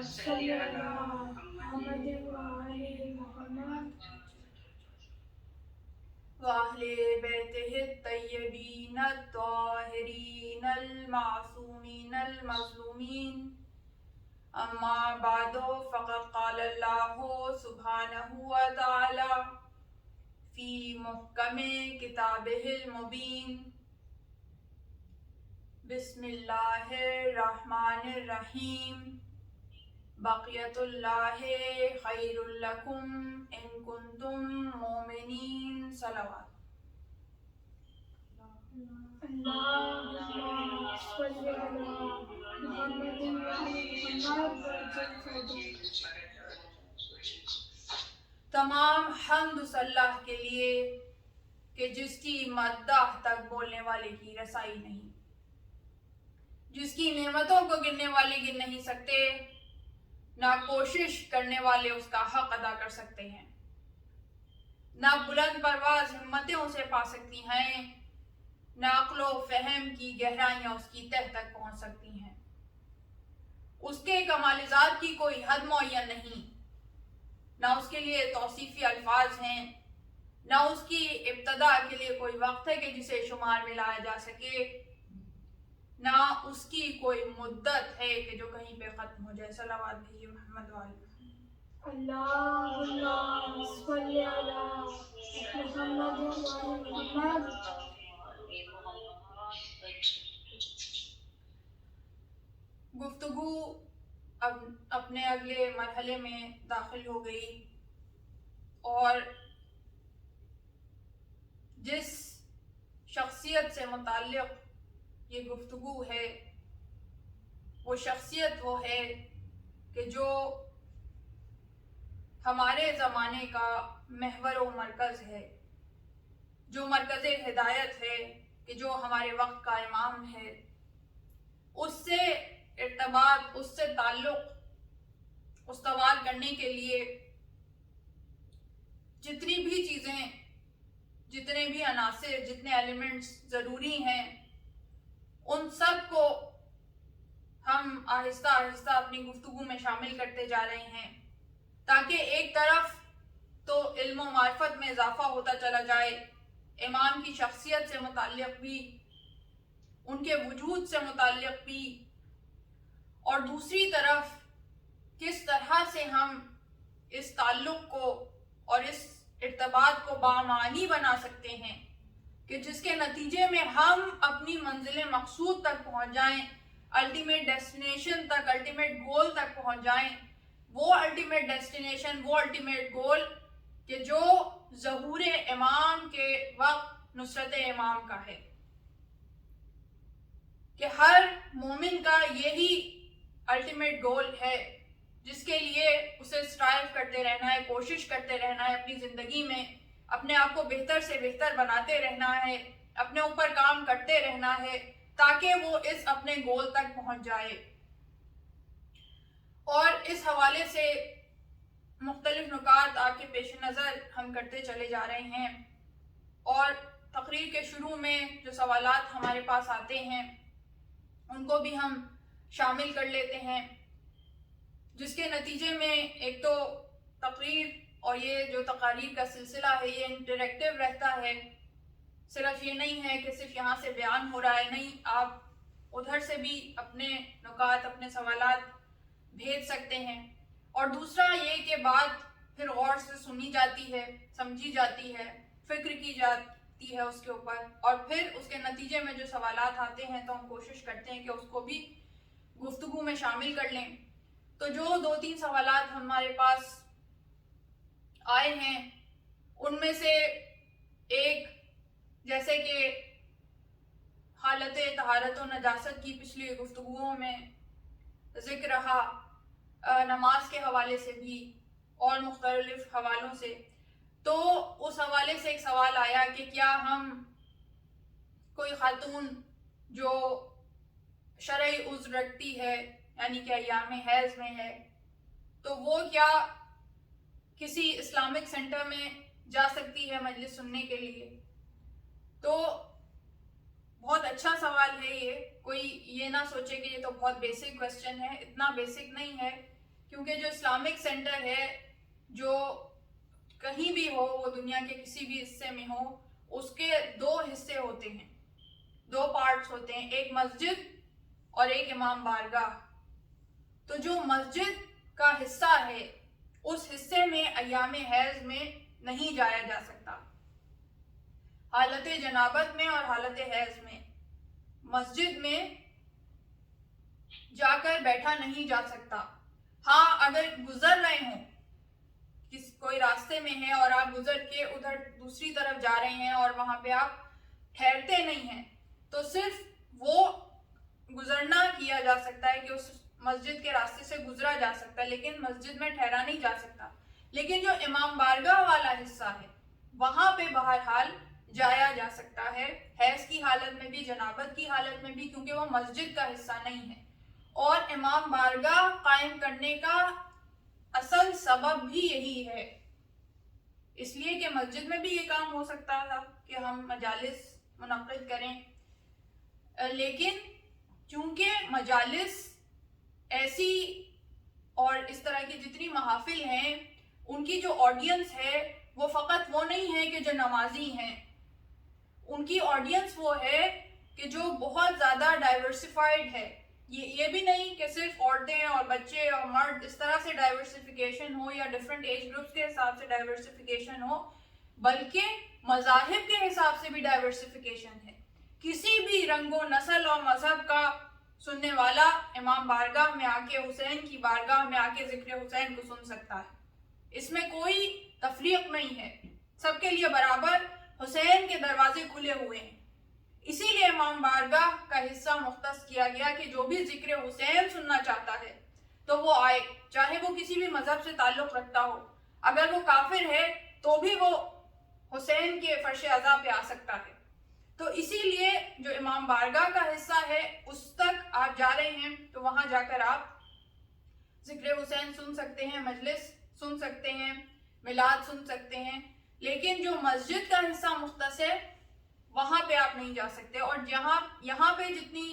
صل علی محمد وآل محمد وأهل بيته الطيبين الطاهرين المعصومين المظلومين أما بعد فقد قال الله سبحانه وتعالى في محكم كتابه المبين بسم اللہ الرحمن الرحیم بقیت اللہ خیر لکم ان کنتم مومنین صلوات اللہم صل علی محمد وآل محمد. تمام حمد اس اللہ کے لیے کہ جس کی مداح تک بولنے والے کی رسائی نہیں، جس کی نعمتوں کو گننے والے گن نہیں سکتے، نہ کوشش کرنے والے اس کا حق ادا کر سکتے ہیں، نہ بلند پرواز ہمتیں اسے پا سکتی ہیں، نہ عقل و فہم کی گہرائیاں اس کی تہ تک پہنچ سکتی ہیں۔ اس کے کمال ذات کی کوئی حد معین نہیں، نہ اس کے لیے توصیفی الفاظ ہیں، نہ اس کی ابتدا کے لیے کوئی وقت ہے کہ جسے شمار میں لایا جا سکے، نہ اس کی کوئی مدت ہے کہ جو کہیں پہ ختم ہو جائے۔ صلوات بھیجیے محمد والے۔ اللہم صل علی محمد وآل محمد. گفتگو اب اپنے اگلے مرحلے میں داخل ہو گئی، اور جس شخصیت سے متعلق یہ گفتگو ہے وہ شخصیت وہ ہے کہ جو ہمارے زمانے کا محور و مرکز ہے، جو مرکز ہدایت ہے، کہ جو ہمارے وقت کا امام ہے۔ اس سے ارتباط، اس سے تعلق استوار کرنے کے لیے جتنی بھی چیزیں، جتنے بھی عناصر، جتنے ایلیمنٹس ضروری ہیں، ان سب کو ہم آہستہ آہستہ اپنی گفتگو میں شامل کرتے جا رہے ہیں، تاکہ ایک طرف تو علم و معرفت میں اضافہ ہوتا چلا جائے، امام کی شخصیت سے متعلق بھی، ان کے وجود سے متعلق بھی، اور دوسری طرف کس طرح سے ہم اس تعلق کو اور اس ارتباط کو بامعنی بنا سکتے ہیں کہ جس کے نتیجے میں ہم اپنی منزل مقصود تک پہنچ جائیں، الٹیمیٹ ڈیسٹینیشن تک، الٹیمیٹ گول تک پہنچ جائیں۔ وہ الٹیمیٹ ڈیسٹینیشن، وہ الٹیمیٹ گول کہ جو ظہور امام کے وقت نصرت امام کا ہے، کہ ہر مومن کا یہی الٹیمیٹ گول ہے جس کے لیے اسے اسٹرائیو کرتے رہنا ہے، کوشش کرتے رہنا ہے، اپنی زندگی میں اپنے آپ کو بہتر سے بہتر بناتے رہنا ہے، اپنے اوپر کام کرتے رہنا ہے تاکہ وہ اس اپنے گول تک پہنچ جائے۔ اور اس حوالے سے مختلف نکات آپ کے پیش نظر ہم کرتے چلے جا رہے ہیں، اور تقریر کے شروع میں جو سوالات ہمارے پاس آتے ہیں ان کو بھی ہم شامل کر لیتے ہیں، جس کے نتیجے میں ایک تو تقریر اور یہ جو تقاریر کا سلسلہ ہے یہ انٹریکٹیو رہتا ہے۔ صرف یہ نہیں ہے کہ صرف یہاں سے بیان ہو رہا ہے، نہیں، آپ ادھر سے بھی اپنے نکات، اپنے سوالات بھیج سکتے ہیں۔ اور دوسرا یہ کہ بات پھر غور سے سنی جاتی ہے، سمجھی جاتی ہے، فکر کی جاتی ہے اس کے اوپر، اور پھر اس کے نتیجے میں جو سوالات آتے ہیں تو ہم کوشش کرتے ہیں کہ اس کو بھی گفتگو میں شامل کر لیں۔ تو جو 2-3 سوالات ہمارے پاس آئے ہیں ان میں سے ایک، جیسے کہ حالت طہارت و نجاست کی پچھلی گفتگوؤں میں ذکر رہا، نماز کے حوالے سے بھی اور مختلف حوالوں سے، تو اس حوالے سے ایک سوال آیا کہ کیا ہم کوئی خاتون جو شرعی عذر رکھتی ہے، یعنی کہ ایام حیض میں ہے، تو وہ کیا کسی اسلامک سینٹر میں جا سکتی ہے مجلس سننے کے لیے؟ تو بہت اچھا سوال ہے یہ، کوئی یہ نہ سوچے کہ یہ تو بہت بیسک کویسچن ہے، اتنا بیسک نہیں ہے۔ کیونکہ جو اسلامک سینٹر ہے جو کہیں بھی ہو، وہ دنیا کے کسی بھی حصے میں ہو، اس کے دو حصے ہوتے ہیں، دو پارٹس ہوتے ہیں، ایک مسجد اور ایک امام بارگاہ۔ تو جو مسجد کا حصہ ہے اس حصے میں ایام حیض میں نہیں جایا جا سکتا، حالت جنابت میں اور حالت حیض میں مسجد میں جا کر بیٹھا نہیں جا سکتا۔ ہاں اگر گزر رہے ہوں، کوئی راستے میں ہے اور آپ گزر کے ادھر دوسری طرف جا رہے ہیں اور وہاں پہ آپ ٹھہرتے نہیں ہیں، تو صرف وہ گزرنا کیا جا سکتا ہے کہ اس مسجد کے راستے سے گزرا جا سکتا ہے، لیکن مسجد میں ٹھہرا نہیں جا سکتا۔ لیکن جو امام بارگاہ والا حصہ ہے وہاں پہ بہرحال جایا جا سکتا ہے، حیض کی حالت میں بھی، جنابت کی حالت میں بھی، کیونکہ وہ مسجد کا حصہ نہیں ہے۔ اور امام بارگاہ قائم کرنے کا اصل سبب بھی یہی ہے، اس لیے کہ مسجد میں بھی یہ کام ہو سکتا تھا کہ ہم مجالس منعقد کریں، لیکن چونکہ مجالس ایسی اور اس طرح کی جتنی محافل ہیں ان کی جو آڈینس ہے وہ فقط وہ نہیں ہے کہ جو نمازی ہیں، ان کی آڈینس وہ ہے کہ جو بہت زیادہ ڈائیورسیفائڈ ہے۔ یہ بھی نہیں کہ صرف عورتیں اور بچے اور مرد اس طرح سے ڈائیورسیفیکیشن ہو یا ڈیفرنٹ ایج گروپس کے حساب سے ڈائیورسیفیکیشن ہو، بلکہ مذاہب کے حساب سے بھی ڈائیورسیفیکیشن ہے۔ کسی بھی رنگ و نسل اور مذہب کا سننے والا امام بارگاہ میں آ کے، حسین کی بارگاہ میں آ کے ذکر حسین کو سن سکتا ہے، اس میں کوئی تفریق نہیں ہے، سب کے لیے برابر حسین کے دروازے کھلے ہوئے ہیں۔ اسی لیے امام بارگاہ کا حصہ مختص کیا گیا کہ جو بھی ذکر حسین سننا چاہتا ہے تو وہ آئے، چاہے وہ کسی بھی مذہب سے تعلق رکھتا ہو، اگر وہ کافر ہے تو بھی وہ حسین کے فرش عزا پہ آ سکتا ہے۔ تو اسی لیے جو امام بارگاہ کا حصہ ہے اس تک آپ جا رہے ہیں تو وہاں جا کر آپ ذکر حسین سن سکتے ہیں، مجلس سن سکتے ہیں، میلاد سن سکتے ہیں، لیکن جو مسجد کا حصہ مختص ہے وہاں پہ آپ نہیں جا سکتے۔ اور یہاں پہ جتنی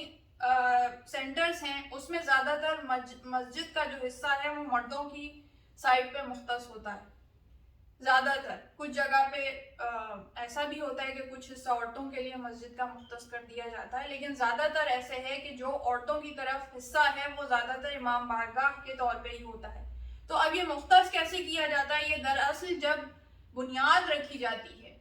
سینٹرز ہیں اس میں زیادہ تر مسجد کا جو حصہ ہے وہ مردوں کی سائڈ پہ مختص ہوتا ہے، زیادہ تر۔ کچھ جگہ پہ ایسا بھی ہوتا ہے کہ کچھ حصہ عورتوں کے لیے مسجد کا مختص کر دیا جاتا ہے، لیکن زیادہ تر ایسے ہے کہ جو عورتوں کی طرف حصہ ہے وہ زیادہ تر امام بارگاہ کے طور پہ ہی ہوتا ہے۔ تو اب یہ مختص کیسے کیا جاتا ہے؟ یہ دراصل جب بنیاد رکھی جاتی ہے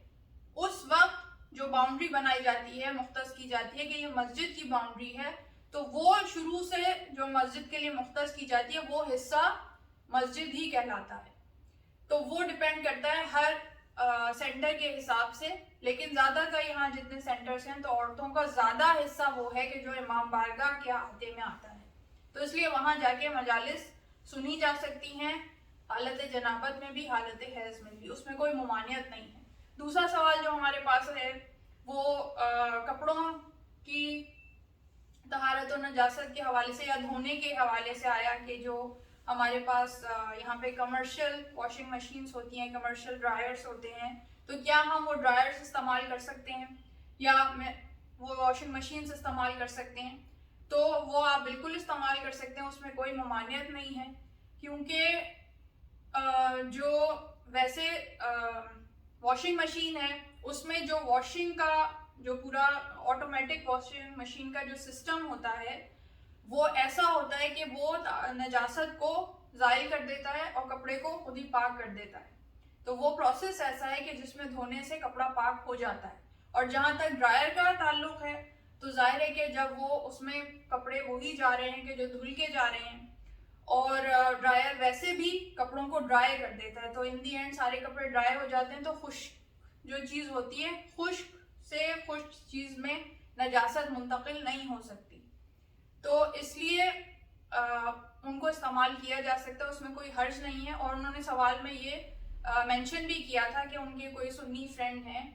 اس وقت جو باؤنڈری بنائی جاتی ہے، مختص کی جاتی ہے کہ یہ مسجد کی باؤنڈری ہے، تو وہ شروع سے جو مسجد کے لیے مختص کی جاتی ہے وہ حصہ مسجد ہی کہلاتا ہے۔ تو وہ ڈیپینڈ کرتا ہے ہر سینٹر کے حساب سے، لیکن زیادہ تر یہاں جتنے سینٹرز ہیں تو عورتوں کا زیادہ حصہ وہ ہے کہ جو امام بارگاہ کے احاطے میں آتا ہے، تو اس لیے وہاں جا کے مجالس سنی جا سکتی ہیں، حالت جنابت میں بھی، حالت حیض میں بھی، اس میں کوئی ممانعت نہیں ہے۔ دوسرا سوال جو ہمارے پاس ہے وہ کپڑوں کی طہارت و نجاست کے حوالے سے یا دھونے کے حوالے سے آیا کہ جو ہمارے پاس یہاں پہ کمرشل واشنگ مشینز ہوتی ہیں، کمرشل ڈرائرز ہوتے ہیں، تو کیا ہم وہ ڈرائرز استعمال کر سکتے ہیں یا وہ واشنگ مشینز استعمال کر سکتے ہیں؟ تو وہ آپ بالکل استعمال کر سکتے ہیں، اس میں کوئی ممانعت نہیں ہے، کیونکہ جو ویسے واشنگ مشین ہے اس میں جو واشنگ کا جو پورا آٹومیٹک واشنگ مشین کا جو سسٹم ہوتا ہے وہ ایسا ہوتا ہے کہ وہ نجاست کو زائل کر دیتا ہے اور کپڑے کو خود ہی پاک کر دیتا ہے۔ تو وہ پروسیس ایسا ہے کہ جس میں دھونے سے کپڑا پاک ہو جاتا ہے۔ اور جہاں تک ڈرائر کا تعلق ہے تو ظاہر ہے کہ جب وہ اس میں کپڑے وہی جا رہے ہیں کہ جو دھل کے جا رہے ہیں، اور ڈرائر ویسے بھی کپڑوں کو ڈرائی کر دیتا ہے، تو ان دی اینڈ سارے کپڑے ڈرائی ہو جاتے ہیں، تو خشک جو چیز ہوتی ہے، خشک سے خشک چیز میں نجاست منتقل نہیں ہو سکتی، تو اس لیے ان کو استعمال کیا جا سکتا ہے، اس میں کوئی حرج نہیں ہے۔ اور انہوں نے سوال میں یہ مینشن بھی کیا تھا کہ ان کے کوئی سنی فرینڈ ہیں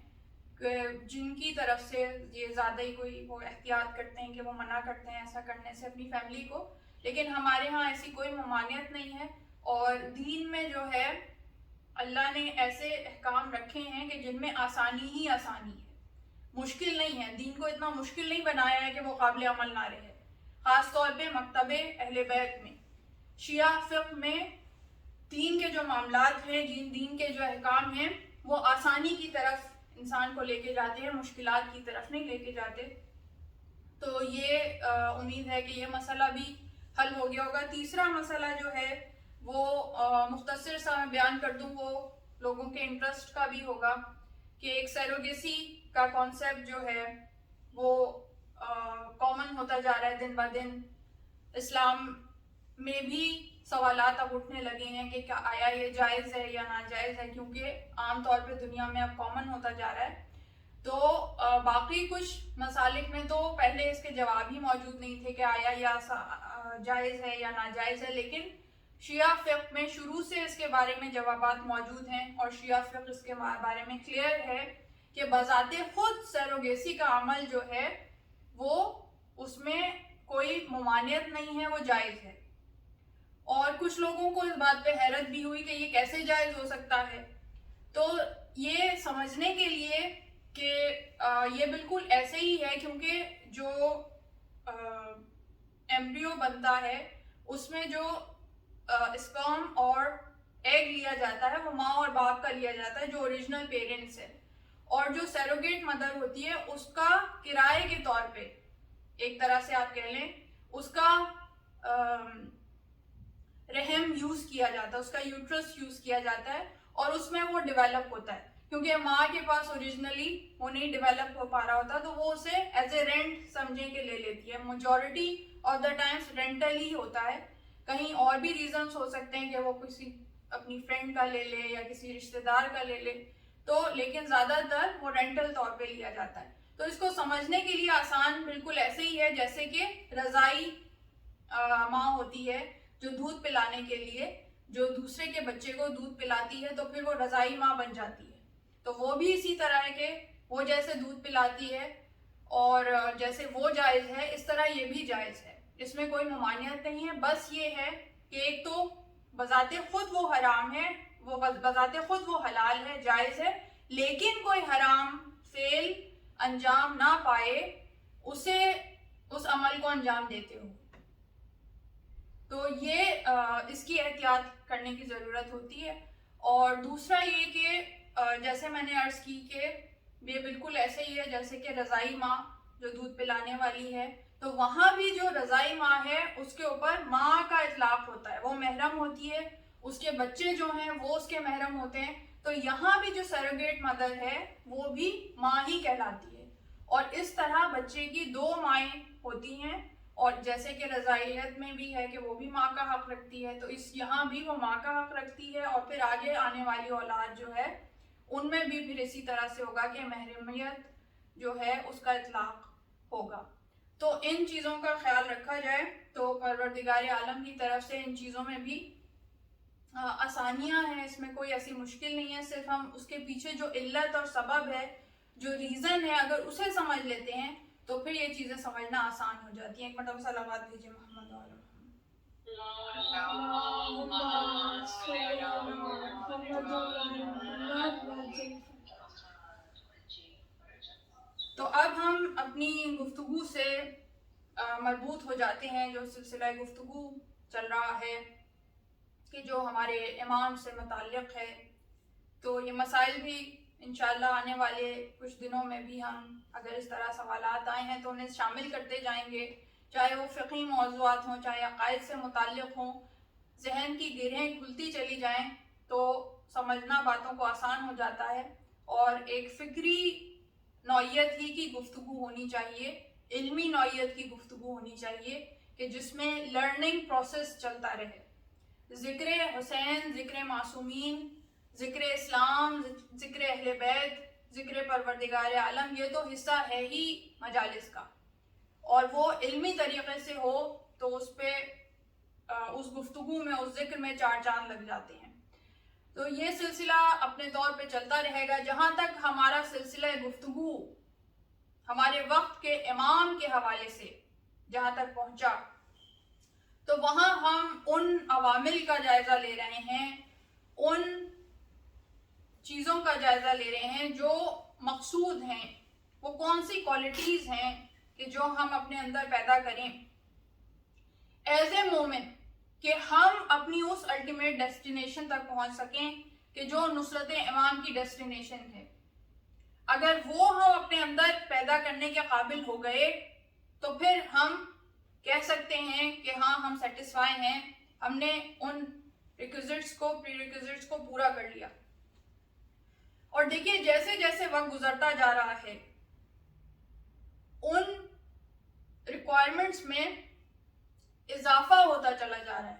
جن کی طرف سے یہ زیادہ ہی کوئی وہ احتیاط کرتے ہیں کہ وہ منع کرتے ہیں ایسا کرنے سے اپنی فیملی کو، لیکن ہمارے ہاں ایسی کوئی ممانعت نہیں ہے۔ اور دین میں جو ہے اللہ نے ایسے احکام رکھے ہیں کہ جن میں آسانی ہی آسانی ہے، مشکل نہیں ہے، دین کو اتنا مشکل نہیں بنایا ہے کہ وہ قابل عمل نہ رہے، خاص طور پہ مکتب اہل بیت میں۔ شیعہ فقہ میں دین کے جو معاملات ہیں، دین کے جو احکام ہیں، وہ آسانی کی طرف انسان کو لے کے جاتے ہیں، مشکلات کی طرف نہیں لے کے جاتے. تو یہ امید ہے کہ یہ مسئلہ بھی حل ہو گیا ہوگا. تیسرا مسئلہ جو ہے وہ مختصر سا میں بیان کر دوں، وہ لوگوں کے انٹرسٹ کا بھی ہوگا کہ ایک سیروگیسی کا کانسیپٹ جو ہے وہ کامن ہوتا جا رہا ہے دن بہ دن. اسلام میں بھی سوالات اب اٹھنے لگے ہیں کہ کیا آیا یہ جائز ہے یا ناجائز ہے، کیونکہ عام طور پہ دنیا میں اب کامن ہوتا جا رہا ہے. تو باقی کچھ مسالک میں تو پہلے اس کے جواب ہی موجود نہیں تھے کہ آیا یا جائز ہے یا ناجائز ہے، لیکن شیعہ فقہ میں شروع سے اس کے بارے میں جوابات موجود ہیں، اور شیعہ فقہ اس کے بارے میں کلیئر ہے کہ بذات خود سیروگیسی کا عمل جو ہے وہ اس میں کوئی ممانعت نہیں ہے، وہ جائز ہے. اور کچھ لوگوں کو اس بات پہ حیرت بھی ہوئی کہ یہ کیسے جائز ہو سکتا ہے. تو یہ سمجھنے کے لیے کہ یہ بالکل ایسے ہی ہے، کیونکہ جو ایمبریو بنتا ہے اس میں جو اسپرم اور ایگ لیا جاتا ہے وہ ماں اور باپ کا لیا جاتا ہے جو اوریجنل پیرنٹس ہے، اور جو سیروگیٹ مدر ہوتی ہے اس کا کرائے کے طور پہ ایک طرح سے آپ کہہ لیں اس کا رحم یوز کیا جاتا ہے، اس کا یوٹرس یوز کیا جاتا ہے، اور اس میں وہ ڈیولپ ہوتا ہے. کیونکہ ماں کے پاس اوریجنلی وہ نہیں ڈیولپ ہو پا رہا ہوتا تو وہ اسے ایز اے رینٹ سمجھے کے لے لیتی ہے. Majority of the times rental ہی ہوتا ہے. کہیں اور بھی ریزنس ہو سکتے ہیں کہ وہ کسی اپنی فرینڈ کا لے لے یا کسی رشتہ دار کا لے لے، تو لیکن زیادہ تر وہ رینٹل طور پہ لیا جاتا ہے. تو اس کو سمجھنے کے لیے آسان بالکل ایسے ہی ہے جیسے کہ رضائی ماں ہوتی ہے جو دودھ پلانے کے لیے جو دوسرے کے بچے کو دودھ پلاتی ہے تو پھر وہ رضائی ماں بن جاتی ہے. تو وہ بھی اسی طرح ہے کہ وہ جیسے دودھ پلاتی ہے اور جیسے وہ جائز ہے اس طرح یہ بھی جائز ہے، اس میں کوئی ممانعت نہیں ہے. بس یہ ہے کہ ایک تو بذات خود وہ حرام ہے، وہ بذات خود وہ حلال ہے، جائز ہے، لیکن کوئی حرام فعل انجام نہ پائے اسے اس عمل کو انجام دیتے ہو. تو یہ اس کی احتیاط کرنے کی ضرورت ہوتی ہے. اور دوسرا یہ کہ جیسے میں نے عرض کی کہ یہ بالکل ایسے ہی ہے جیسے کہ رضائی ماں جو دودھ پلانے والی ہے، تو وہاں بھی جو رضائی ماں ہے اس کے اوپر ماں کا اطلاق ہوتا ہے، وہ محرم ہوتی ہے، اس کے بچے جو ہیں وہ اس کے محرم ہوتے ہیں. تو یہاں بھی جو سیروگیٹ مدر ہے وہ بھی ماں ہی کہلاتی ہے. اور اس طرح بچے کی دو مائیں ہوتی ہیں، اور جیسے کہ رضاعیت میں بھی ہے کہ وہ بھی ماں کا حق رکھتی ہے، تو یہاں بھی وہ ماں کا حق رکھتی ہے. اور پھر آگے آنے والی اولاد جو ہے ان میں بھی پھر اسی طرح سے ہوگا کہ محرمیت جو ہے اس کا اطلاق ہوگا. تو ان چیزوں کا خیال رکھا جائے تو پروردگار عالم کی طرف سے ان چیزوں میں بھی آسانیاں ہیں، اس میں کوئی ایسی مشکل نہیں ہے. صرف ہم اس کے پیچھے جو علت اور سبب ہے، جو ریزن ہے، اگر اسے سمجھ لیتے ہیں تو پھر یہ چیزیں سمجھنا آسان ہو جاتی ہیں. ایک مرتبہ صلوات بھیجیے محمد وعلی تو اب ہم اپنی گفتگو سے مربوط ہو جاتے ہیں. جو سلسلہ گفتگو چل رہا ہے کہ جو ہمارے امام سے متعلق ہے، تو یہ مسائل بھی انشاءاللہ آنے والے کچھ دنوں میں بھی ہم اگر اس طرح سوالات آئے ہیں تو انہیں شامل کرتے جائیں گے، چاہے وہ فقہی موضوعات ہوں، چاہے عقائد سے متعلق ہوں. ذہن کی گرہیں کھلتی چلی جائیں تو سمجھنا باتوں کو آسان ہو جاتا ہے. اور ایک فکری نوعیت ہی کی گفتگو ہونی چاہیے، علمی نوعیت کی گفتگو ہونی چاہیے کہ جس میں لرننگ پروسیس چلتا رہے. ذکر حسین، ذکر معصومین، ذکر اسلام، ذکر اہل بیت، ذکر پروردگار عالم، یہ تو حصہ ہے ہی مجالس کا، اور وہ علمی طریقے سے ہو تو اس پہ اس گفتگو میں، اس ذکر میں چار چاند لگ جاتے ہیں. تو یہ سلسلہ اپنے طور پہ چلتا رہے گا. جہاں تک ہمارا سلسلہ گفتگو ہمارے وقت کے امام کے حوالے سے جہاں تک پہنچا تو وہاں ہم ان عوامل کا جائزہ لے رہے ہیں، ان چیزوں کا جائزہ لے رہے ہیں جو مقصود ہیں. وہ کون سی کوالٹیز ہیں کہ جو ہم اپنے اندر پیدا کریں ایز اے مومن. کہ ہم اپنی اس الٹیمیٹ ڈیسٹینیشن تک پہنچ سکیں کہ جو نصرت امام کی ڈیسٹینیشن ہے. اگر وہ ہم اپنے اندر پیدا کرنے کے قابل ہو گئے تو پھر ہم کہہ سکتے ہیں کہ ہاں ہم سیٹسفائی ہیں, ہم نے ان ریکوزٹس کو پری ریکوزٹس کو پورا کر لیا. اور دیکھیے جیسے جیسے وقت گزرتا جا رہا ہے ان ریکوائرمنٹس میں اضافہ ہوتا چلا جا رہا ہے,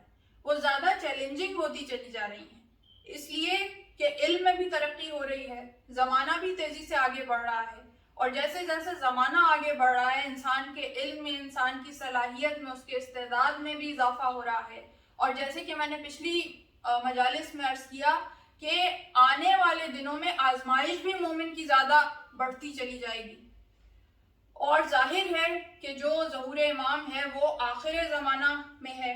وہ زیادہ چیلنجنگ ہوتی چلی جا رہی ہیں, اس لیے کہ علم میں بھی ترقی ہو رہی ہے, زمانہ بھی تیزی سے آگے بڑھ رہا ہے, اور جیسے جیسے زمانہ آگے بڑھ رہا ہے انسان کے علم میں, انسان کی صلاحیت میں, اس کے استعداد میں بھی اضافہ ہو رہا ہے. اور جیسے کہ میں نے پچھلی مجالس میں عرض کیا کہ آنے والے دنوں میں آزمائش بھی مومن کی زیادہ بڑھتی چلی جائے گی, اور ظاہر ہے کہ جو ظہور امام ہے وہ آخر زمانہ میں ہے,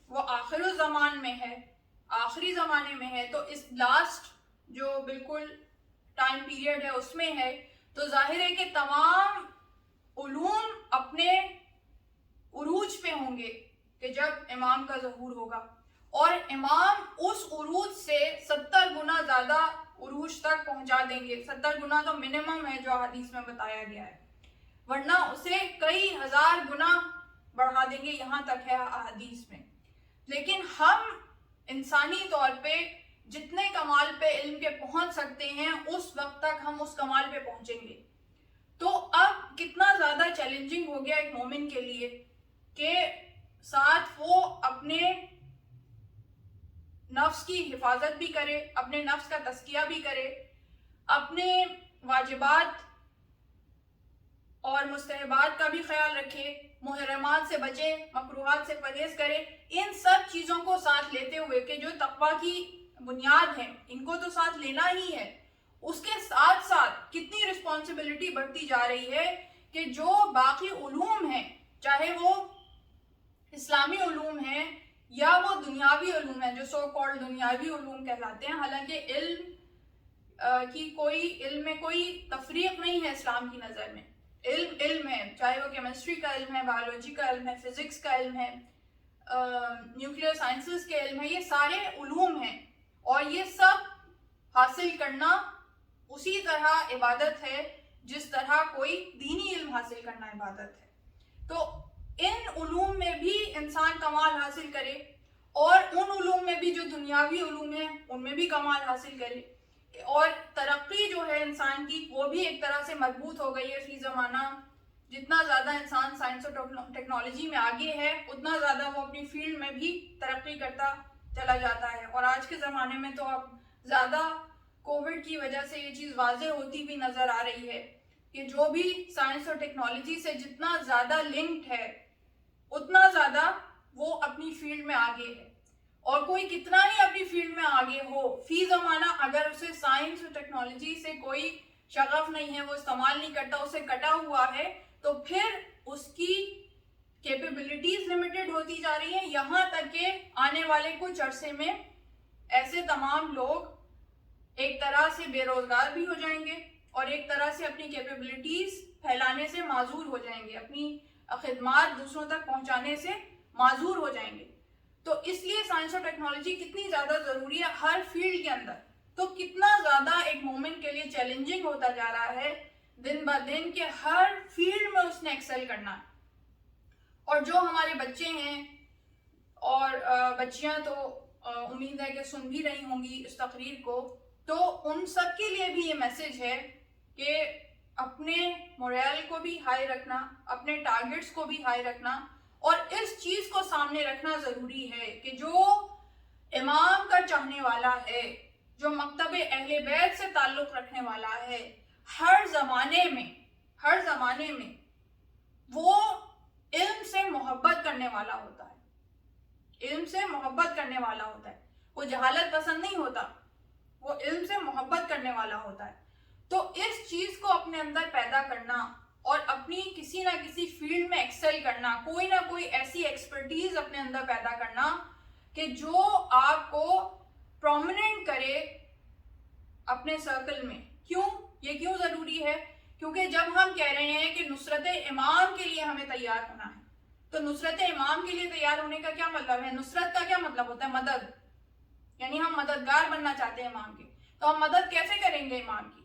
وہ آخر الزمان میں ہے, آخری زمانے میں ہے, تو اس لاسٹ جو بالکل ٹائم پیریڈ ہے اس میں ہے, تو ظاہر ہے کہ تمام علوم اپنے عروج پہ ہوں گے کہ جب امام کا ظہور ہوگا, اور امام اس عروج سے 70 گنا زیادہ عروج تک پہنچا دیں گے. 70 گنا تو منیمم ہے جو حدیث میں بتایا گیا ہے, ورنہ اسے کئی ہزار گنا بڑھا دیں گے, یہاں تک ہے احادیث میں. لیکن ہم انسانی طور پہ جتنے کمال پہ علم کے پہنچ سکتے ہیں اس وقت تک ہم اس کمال پہ پہنچیں گے. تو اب کتنا زیادہ چیلنجنگ ہو گیا ایک مومن کے لیے کہ ساتھ وہ اپنے نفس کی حفاظت بھی کرے, اپنے نفس کا تزکیہ بھی کرے, اپنے واجبات اور مستحبات کا بھی خیال رکھے, محرمات سے بچے, مکروہات سے پرہیز کرے, ان سب چیزوں کو ساتھ لیتے ہوئے کہ جو تقویٰ کی بنیاد ہیں ان کو تو ساتھ لینا ہی ہے. اس کے ساتھ ساتھ کتنی رسپانسبلٹی بڑھتی جا رہی ہے کہ جو باقی علوم ہیں, چاہے وہ اسلامی علوم ہیں یا وہ دنیاوی علوم ہیں, جو سو کالڈ دنیاوی علوم کہلاتے ہیں, حالانکہ علم میں کوئی تفریق نہیں ہے اسلام کی نظر میں. علم ہے, چاہے وہ کیمسٹری کا علم ہے, بایولوجی کا علم ہے, فزکس کا علم ہے, نیوکلیئر سائنسز کے علم ہے, یہ سارے علوم ہیں, اور یہ سب حاصل کرنا اسی طرح عبادت ہے جس طرح کوئی دینی علم حاصل کرنا عبادت ہے. تو ان علوم میں بھی انسان کمال حاصل کرے, اور ان علوم میں بھی جو دنیاوی علوم ہیں ان میں بھی کمال حاصل کرے, اور ترقی جو ہے انسان کی وہ بھی ایک طرح سے مضبوط ہو گئی ہے فی زمانہ. جتنا زیادہ انسان سائنس اور ٹیکنالوجی میں آگے ہے اتنا زیادہ وہ اپنی فیلڈ میں بھی ترقی کرتا چلا جاتا ہے. اور آج کے زمانے میں تو اب زیادہ کووڈ کی وجہ سے یہ چیز واضح ہوتی بھی نظر آ رہی ہے کہ جو بھی سائنس اور ٹیکنالوجی سے جتنا زیادہ لنکڈ ہے اتنا زیادہ وہ اپنی فیلڈ میں آگے ہے. اور کوئی کتنا ہی اپنی فیلڈ میں آگے ہو, فی زمانہ اگر اسے سائنس اور ٹیکنالوجی سے کوئی شغف نہیں ہے, وہ استعمال نہیں کرتا, اسے کٹا ہوا ہے, تو پھر اس کی کیپیبلٹیز لمیٹڈ ہوتی جا رہی ہیں, یہاں تک کہ آنے والے کچھ عرصے میں ایسے تمام لوگ ایک طرح سے بے روزگار بھی ہو جائیں گے اور ایک طرح سے اپنی کیپیبلٹیز پھیلانے سے معذور ہو جائیں گے, اپنی خدمات دوسروں تک پہنچانے سے معذور ہو جائیں گے. تو اس لیے سائنس اور ٹیکنالوجی کتنی زیادہ ضروری ہے ہر فیلڈ کے اندر, تو کتنا زیادہ ایک مومن کے لیے چیلنجنگ ہوتا جا رہا ہے دن بہ دن کہ ہر فیلڈ میں اس نے ایکسل کرنا ہے. اور جو ہمارے بچے ہیں اور بچیاں تو امید ہے کہ سن بھی رہی ہوں گی اس تقریر کو, تو ان سب کے لیے بھی یہ میسج ہے کہ اپنے موریل کو بھی ہائی رکھنا, اپنے ٹارگٹس کو بھی ہائی رکھنا, اور اس چیز کو سامنے رکھنا ضروری ہے کہ جو امام کا چاہنے والا ہے, جو مکتب اہل بیت سے تعلق رکھنے والا ہے, ہر زمانے میں وہ علم سے محبت کرنے والا ہوتا ہے, علم سے محبت کرنے والا ہوتا ہے, وہ جہالت پسند نہیں ہوتا, وہ علم سے محبت کرنے والا ہوتا ہے. تو اس چیز کو اپنے اندر پیدا کرنا اور اپنی کسی نہ کسی فیلڈ میں ایکسل کرنا, کوئی نہ کوئی ایسی ایکسپرٹیز اپنے اندر پیدا کرنا کہ جو آپ کو پرومیننٹ کرے اپنے سرکل میں. یہ کیوں ضروری ہے؟ کیونکہ جب ہم کہہ رہے ہیں کہ نصرت امام کے لیے ہمیں تیار ہونا ہے, تو نصرت امام کے لیے تیار ہونے کا کیا مطلب ہے؟ نصرت کا کیا مطلب ہوتا ہے؟ مدد، یعنی ہم مددگار بننا چاہتے ہیں امام کے، تو ہم مدد کیسے کریں گے امام کی؟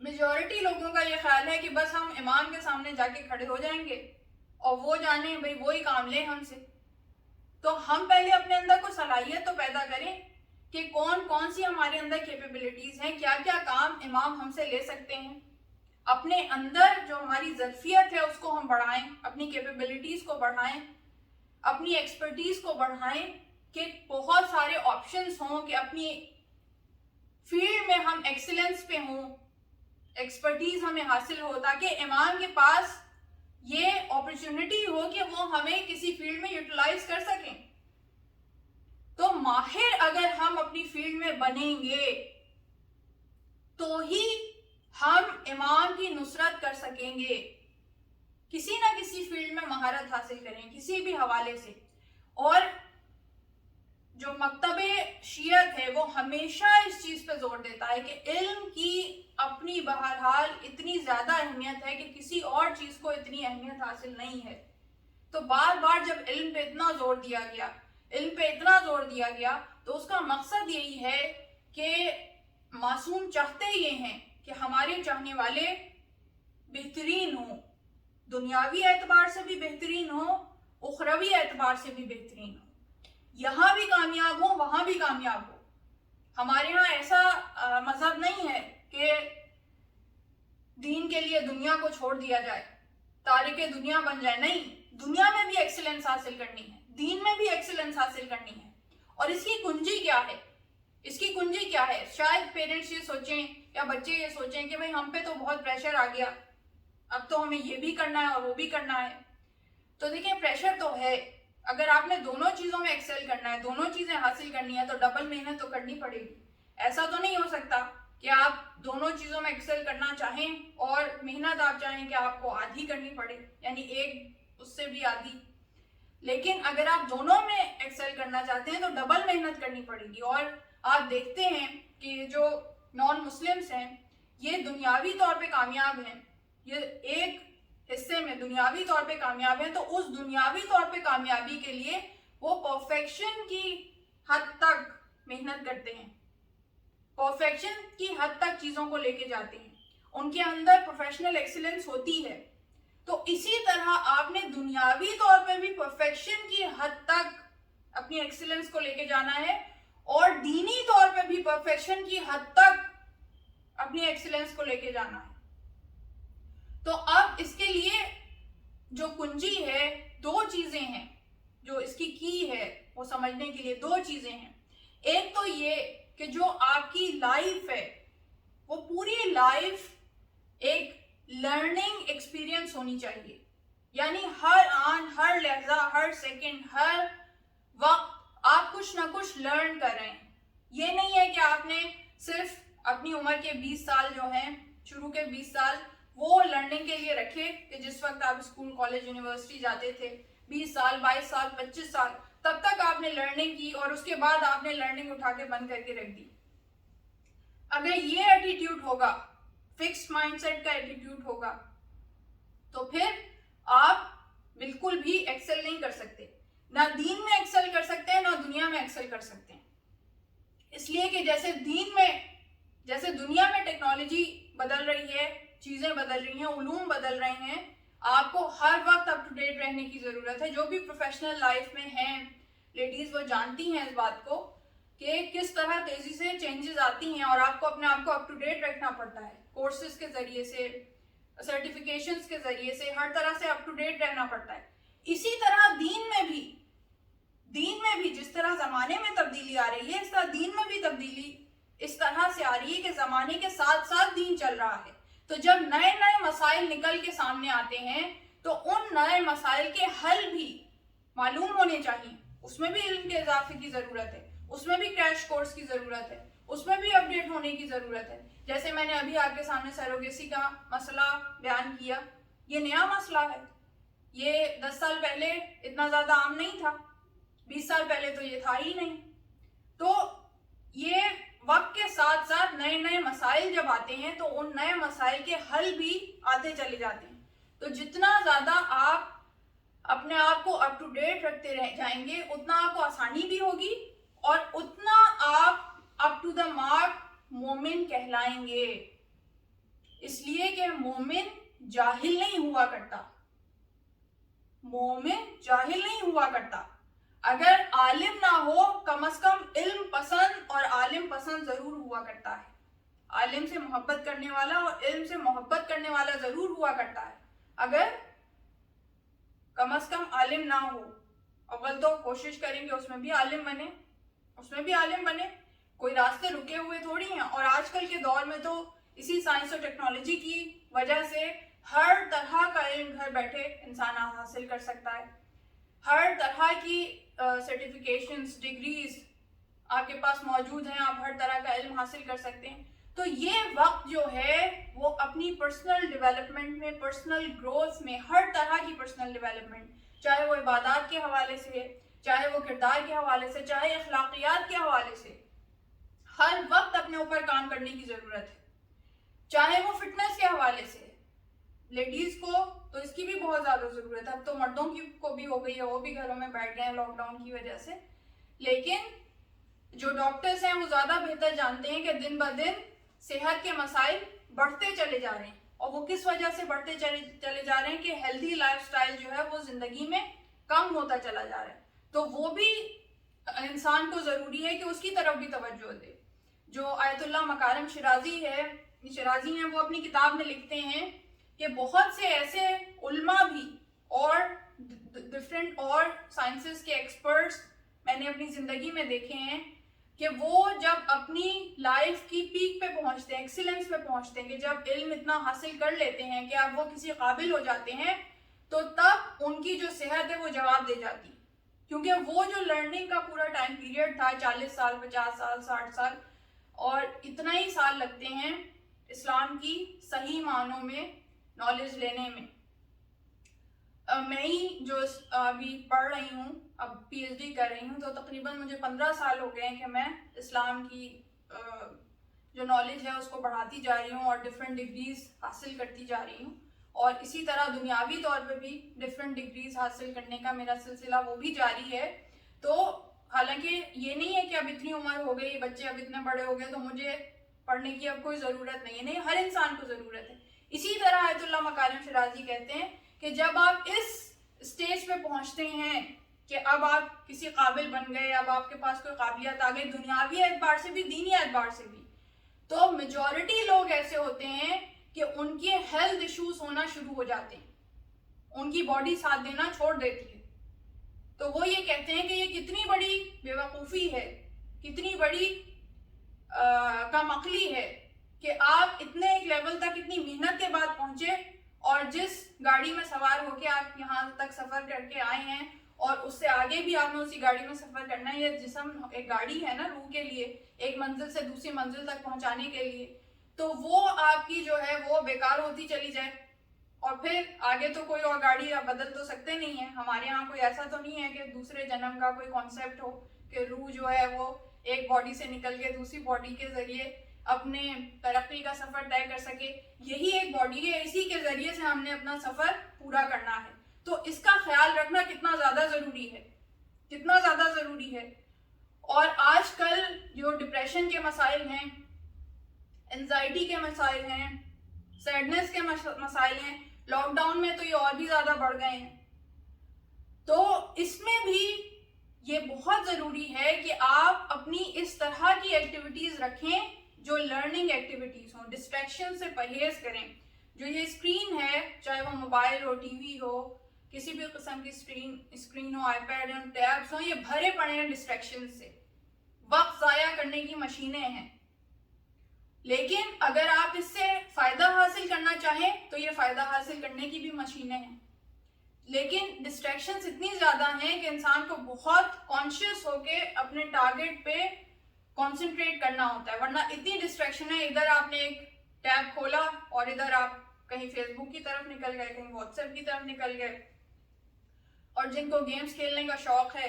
میجورٹی لوگوں کا یہ خیال ہے کہ بس ہم امام کے سامنے جا کے کھڑے ہو جائیں گے اور وہ جانے بھئی وہی کام لیں ہم سے۔ تو ہم پہلے اپنے اندر کوئی صلاحیت تو پیدا کریں کہ کون کون سی ہمارے اندر کیپیبلٹیز ہیں، کیا کیا کام امام ہم سے لے سکتے ہیں، اپنے اندر جو ہماری ظرفیت ہے اس کو ہم بڑھائیں، اپنی کیپیبلٹیز کو بڑھائیں، اپنی ایکسپرٹیز کو بڑھائیں، کہ بہت سارے آپشنز ہوں کہ اپنی فیلڈ میں ہم ایکسلنس پہ ہوں، ایکسپرٹیز ہمیں حاصل ہو، تاکہ امام کے پاس یہ اپرچونٹی ہو کہ وہ ہمیں کسی فیلڈ میں یوٹیلائز کر سکیں۔ تو ماہر اگر ہم اپنی فیلڈ میں بنیں گے تو ہی ہم امام کی نصرت کر سکیں گے، کسی نہ کسی فیلڈ میں مہارت حاصل کریں کسی بھی حوالے سے۔ اور جو مکتب شیعت ہے وہ ہمیشہ اس چیز پہ زور دیتا ہے کہ علم کی اپنی بہرحال اتنی زیادہ اہمیت ہے کہ کسی اور چیز کو اتنی اہمیت حاصل نہیں ہے۔ تو بار بار جب علم پہ اتنا زور دیا گیا، علم پہ اتنا زور دیا گیا، تو اس کا مقصد یہی ہے کہ معصوم چاہتے یہ ہیں کہ ہمارے چاہنے والے بہترین ہوں، دنیاوی اعتبار سے بھی بہترین ہوں، اخروی اعتبار سے بھی بہترین ہوں، یہاں بھی کامیاب ہوں وہاں بھی کامیاب ہوں۔ ہمارے ہاں ایسا مذہب نہیں ہے کہ دین کے لیے دنیا کو چھوڑ دیا جائے، تارک دنیا بن جائے، نہیں، دنیا میں بھی ایکسلنس حاصل کرنی ہے، دین میں بھی ایکسلنس حاصل کرنی ہے۔ اور اس کی کنجی کیا ہے؟ اس کی کنجی کیا ہے؟ شاید پیرنٹس یہ سوچیں یا بچے یہ سوچیں کہ بھئی ہم پہ تو بہت پریشر آ گیا، اب تو ہمیں یہ بھی کرنا ہے اور وہ بھی کرنا ہے۔ تو دیکھیں پریشر تو ہے، اگر آپ نے دونوں چیزوں میں ایکسل کرنا ہے، دونوں چیزیں حاصل کرنی ہے، تو ڈبل محنت تو کرنی پڑے گی۔ ایسا تو نہیں ہو سکتا کہ آپ دونوں چیزوں میں ایکسل کرنا چاہیں اور محنت آپ چاہیں کہ آپ کو آدھی کرنی پڑے، یعنی ایک اس سے بھی آدھی۔ لیکن اگر آپ دونوں میں ایکسل کرنا چاہتے ہیں تو ڈبل محنت کرنی پڑے گی۔ اور آپ دیکھتے ہیں کہ جو نان مسلمس ہیں یہ دنیاوی طور پہ کامیاب ہیں، یہ ایک حصے میں دنیاوی طور پہ کامیاب ہیں، تو اس دنیاوی طور پہ کامیابی کے لیے وہ پرفیکشن کی حد تک محنت کرتے ہیں، پرفیکشن کی حد تک چیزوں کو لے کے جاتے ہیں، ان کے اندر پروفیشنل ایکسیلنس ہوتی ہے۔ تو اسی طرح آپ نے دنیاوی طور پہ بھی پرفیکشن کی حد تک اپنی ایکسیلنس کو لے کے جانا ہے، اور دینی طور پہ بھی پرفیکشن کی حد تک اپنی ایکسیلنس کو لے کے جانا ہے۔ تو اب اس کے لیے جو کنجی ہے، دو چیزیں ہیں جو اس کی ہے وہ سمجھنے کے لیے، دو چیزیں ہیں۔ ایک تو یہ کہ جو آپ کی لائف ہے وہ پوری لائف ایک لرننگ ایکسپیرینس ہونی چاہیے، یعنی ہر آن، ہر لحظہ، ہر سیکنڈ، ہر وقت آپ کچھ نہ کچھ لرن کر رہے ہیں۔ یہ نہیں ہے کہ آپ نے صرف اپنی عمر کے 20 سال جو ہیں، شروع کے 20 سال وہ لرننگ کے لیے رکھے کہ جس وقت آپ اسکول، کالج، یونیورسٹی جاتے تھے، 20 سال، 22 سال، 25 سال، تب تک آپ نے لرننگ کی اور اس کے بعد آپ نے لرننگ اٹھا کے بند کر کے رکھ دی۔ اگر یہ ایٹیٹیوڈ ہوگا، فکسڈ مائنڈ سیٹ کا ایٹیٹیوڈ ہوگا، تو پھر آپ بالکل بھی ایکسل نہیں کر سکتے، نہ دین میں ایکسل کر سکتے ہیں، نہ دنیا میں ایکسل کر سکتے ہیں۔ اس لیے کہ جیسے دنیا میں ٹیکنالوجی بدل رہی ہے، چیزیں بدل رہی ہیں، علوم بدل رہے ہیں، آپ کو ہر وقت اپ ٹو ڈیٹ رہنے کی ضرورت ہے۔ جو بھی پروفیشنل لائف میں ہیں لیڈیز وہ جانتی ہیں اس بات کو کہ کس طرح تیزی سے چینجز آتی ہیں، اور آپ کو اپنے آپ کو اپ ٹو ڈیٹ رکھنا پڑتا ہے، کورسز کے ذریعے سے، سرٹیفکیشنز کے ذریعے سے، ہر طرح سے اپ ٹو ڈیٹ رہنا پڑتا ہے۔ اسی طرح دین میں بھی جس طرح زمانے میں تبدیلی آ رہی ہے، اس طرح دین میں بھی تبدیلی اس طرح سے آ رہی ہے کہ زمانے کے ساتھ ساتھ دین چل رہا ہے۔ تو جب نئے نئے مسائل نکل کے سامنے آتے ہیں تو ان نئے مسائل کے حل بھی معلوم ہونے چاہیے، اس میں بھی علم کے اضافے کی ضرورت ہے، اس میں بھی کریش کورس کی ضرورت ہے، اس میں بھی اپڈیٹ ہونے کی ضرورت ہے۔ جیسے میں نے ابھی آپ کے سامنے سیروگیسی کا مسئلہ بیان کیا، یہ نیا مسئلہ ہے، یہ 10 سال پہلے اتنا زیادہ عام نہیں تھا، 20 سال پہلے تو یہ تھا ہی نہیں۔ تو یہ وقت کے ساتھ ساتھ نئے نئے مسائل جب آتے ہیں تو ان نئے مسائل کے حل بھی آتے چلے جاتے ہیں۔ تو جتنا زیادہ آپ اپنے آپ کو اپ ٹو ڈیٹ رکھتے رہ جائیں گے اتنا آپ کو آسانی بھی ہوگی اور اتنا آپ اپ ٹو دا مارک مومن کہلائیں گے. اس لیے کہ مومن جاہل نہیں ہوا کرتا. مومن جاہل نہیں ہوا کرتا. اگر عالم نہ ہو کم از کم علم پسند اور عالم پسند ضرور ہوا کرتا ہے. عالم سے محبت کرنے والا اور علم سے محبت کرنے والا ضرور ہوا کرتا ہے. اگر کم از کم عالم نہ ہو اول تو کوشش کریں گے اس میں بھی عالم بنے. کوئی راستے رکے ہوئے تھوڑی ہیں. اور آج کل کے دور میں تو اسی سائنس اور ٹیکنالوجی کی وجہ سے ہر طرح کا علم گھر بیٹھے انسان حاصل کر سکتا ہے. ہر طرح کی سرٹیفکیشنز ڈگریز آپ کے پاس موجود ہیں. آپ ہر طرح کا علم حاصل کر سکتے ہیں. تو یہ وقت جو ہے وہ اپنی پرسنل ڈیولپمنٹ میں, پرسنل گروتھ میں, ہر طرح کی پرسنل ڈیولپمنٹ, چاہے وہ عبادات کے حوالے سے, چاہے وہ کردار کے حوالے سے, چاہے اخلاقیات کے حوالے سے, ہر وقت اپنے اوپر کام کرنے کی ضرورت ہے. چاہے وہ فٹنس کے حوالے سے, لیڈیز کو تو اس کی بھی بہت زیادہ ضرورت ہے. اب تو مردوں کی کو بھی ہو گئی ہے, وہ بھی گھروں میں بیٹھ گئے ہیں لاک ڈاؤن کی وجہ سے. لیکن جو ڈاکٹرز ہیں وہ زیادہ بہتر جانتے ہیں کہ دن بدن صحت کے مسائل بڑھتے چلے جا رہے ہیں. اور وہ کس وجہ سے بڑھتے چلے جا رہے ہیں کہ ہیلدی لائف سٹائل جو ہے وہ زندگی میں کم ہوتا چلا جا رہا ہے. تو وہ بھی انسان کو ضروری ہے کہ اس کی طرف بھی توجہ دے. جو آیت اللہ مکارم شرازی ہیں وہ اپنی کتاب میں لکھتے ہیں کہ بہت سے ایسے علماء بھی اور ڈفرینٹ اور سائنسز کے ایکسپرٹس میں نے اپنی زندگی میں دیکھے ہیں کہ وہ جب اپنی لائف کی پیک پہ پہنچتے ہیں, ایکسیلنس پہ پہنچتے ہیں, کہ جب علم اتنا حاصل کر لیتے ہیں کہ اب وہ کسی قابل ہو جاتے ہیں, تو تب ان کی جو صحت ہے وہ جواب دے جاتی. کیونکہ وہ جو لرننگ کا پورا ٹائم پیریڈ تھا 40 سال, 50 سال, 60 سال, اور اتنا ہی سال لگتے ہیں اسلام کی صحیح معنوں میں نالج لینے میں. میں ہی جو ابھی پڑھ رہی ہوں, اب پی ایچ ڈی کر رہی ہوں, تو تقریباً مجھے 15 سال ہو گئے ہیں کہ میں اسلام کی جو نالج ہے اس کو بڑھاتی جا رہی ہوں اور ڈفرینٹ ڈگریز حاصل کرتی جا رہی ہوں. اور اسی طرح دنیاوی طور پہ بھی ڈفرینٹ ڈگریز حاصل کرنے کا میرا سلسلہ وہ بھی جاری ہے. تو حالانکہ یہ نہیں ہے کہ اب اتنی عمر ہو گئی, بچے اب اتنے بڑے ہو گئے تو مجھے پڑھنے کی اب کوئی ضرورت نہیں ہے. نہیں, ہر انسان کو ضرورت ہے. اسی طرح آیت اللہ مکارم شرازی کہتے ہیں کہ جب آپ اس اسٹیج پہ پہنچتے ہیں کہ اب آپ کسی قابل بن گئے, اب آپ کے پاس کوئی قابلیت آ گئی دنیاوی اعتبار سے بھی, دینی اعتبار سے بھی, تو میجورٹی لوگ ایسے ہوتے ہیں کہ ان کے ہیلتھ ایشوز ہونا شروع ہو جاتے ہیں, ان کی باڈی ساتھ دینا چھوڑ دیتی ہے. تو وہ یہ کہتے ہیں کہ یہ کتنی بڑی بے وقوفی ہے, کتنی بڑی کم عقلی ہے کہ آپ اتنے ایک لیول تک اتنی محنت کے بعد پہنچے, اور جس گاڑی میں سوار ہو کے آپ یہاں تک سفر کر کے آئے ہیں اور اس سے آگے بھی آپ نے اسی گاڑی میں سفر کرنا ہے. یہ جسم ایک گاڑی ہے نا روح کے لیے, ایک منزل سے دوسری منزل تک پہنچانے کے لیے, تو وہ آپ کی جو ہے وہ بیکار ہوتی چلی جائے. اور پھر آگے تو کوئی اور گاڑی آپ بدل تو سکتے نہیں ہیں. ہمارے یہاں کوئی ایسا تو نہیں ہے کہ دوسرے جنم کا کوئی کانسیپٹ ہو کہ روح جو ہے وہ ایک باڈی سے نکل کے دوسری باڈی کے ذریعے اپنے ترقی کا سفر طے کر سکے. یہی ایک باڈی ہے, اسی کے ذریعے سے ہم نے اپنا سفر پورا کرنا ہے. تو اس کا خیال رکھنا کتنا زیادہ ضروری ہے, کتنا زیادہ ضروری ہے. اور آج کل جو ڈپریشن کے مسائل ہیں, انزائٹی کے مسائل ہیں, سیڈنس کے مسائل ہیں, لاک ڈاؤن میں تو یہ اور بھی زیادہ بڑھ گئے ہیں. تو اس میں بھی یہ بہت ضروری ہے کہ آپ اپنی اس طرح کی ایکٹیویٹیز رکھیں جو لرننگ ایکٹیویٹیز ہوں, ڈسٹریکشن سے پرہیز کریں. جو یہ اسکرین ہے, چاہے وہ موبائل ہو, ٹی وی ہو, کسی بھی قسم کی اسکرین ہو, آئی پیڈ ہو, ٹیبس ہوں, یہ بھرے پڑے ہیں ڈسٹریکشن سے. وقت ضائع کرنے کی مشینیں ہیں. لیکن اگر آپ اس سے فائدہ حاصل کرنا چاہیں تو یہ فائدہ حاصل کرنے کی بھی مشینیں ہیں. لیکن ڈسٹریکشنز اتنی زیادہ ہیں کہ انسان کو بہت کانشیس ہو کے اپنے ٹارگٹ پہ کانسنٹریٹ کرنا ہوتا ہے, ورنہ اتنی ڈسٹریکشن ہے. ادھر آپ نے ایک ٹیب کھولا اور ادھر آپ کہیں فیس بک کی طرف نکل گئے, کہیں واٹس ایپ کی طرف نکل گئے. اور جن کو گیمز کھیلنے کا شوق ہے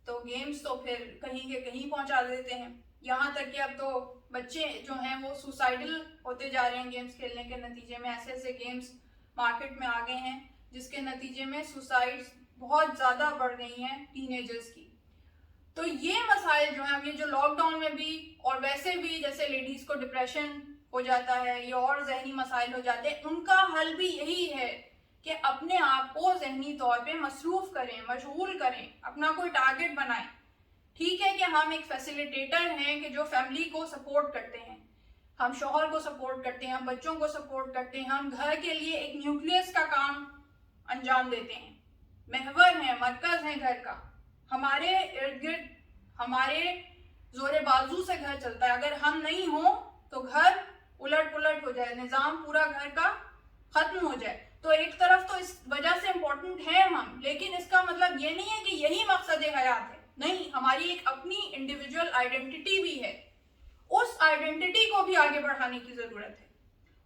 تو گیمز تو پھر کہیں کے کہیں پہنچا دیتے ہیں. یہاں تک کہ اب تو بچے جو ہیں وہ سوسائڈل ہوتے جا رہے ہیں گیمز کھیلنے کے نتیجے میں. ایسے ایسے گیمز مارکیٹ میں آ گئے ہیں جس کے نتیجے میں سوسائڈز بہت زیادہ بڑھ گئی ہیں ٹین ایجرز کی. تو یہ مسائل جو ہیں، اب یہ جو لاک ڈاؤن میں بھی اور ویسے بھی جیسے لیڈیز کو ڈپریشن ہو جاتا ہے یا اور ذہنی مسائل ہو جاتے ہیں، ان کا حل بھی یہی ہے کہ اپنے آپ کو ذہنی طور پہ مصروف کریں، مشغول کریں، اپنا کوئی ٹارگٹ بنائیں. ٹھیک ہے کہ ہم ایک فیسیلیٹیٹر ہیں کہ جو فیملی کو سپورٹ کرتے ہیں، ہم شوہر کو سپورٹ کرتے ہیں، ہم بچوں کو سپورٹ کرتے ہیں، ہم گھر کے لیے ایک نیوکلیس کا کام انجام دیتے ہیں، محور ہیں، مرکز ہیں گھر کا. ہمارے ارد گرد ہمارے زور بازو سے گھر چلتا ہے. اگر ہم نہیں ہوں تو گھر الٹ پلٹ ہو جائے، نظام پورا گھر کا ختم ہو جائے. تو ایک طرف تو اس وجہ سے امپورٹنٹ ہے ہم، لیکن اس کا مطلب یہ نہیں ہے کہ یہی مقصد حیات ہے. نہیں، ہماری ایک اپنی انڈیویجول آئیڈینٹی بھی ہے. اس آئیڈینٹی کو بھی آگے بڑھانے کی ضرورت ہے،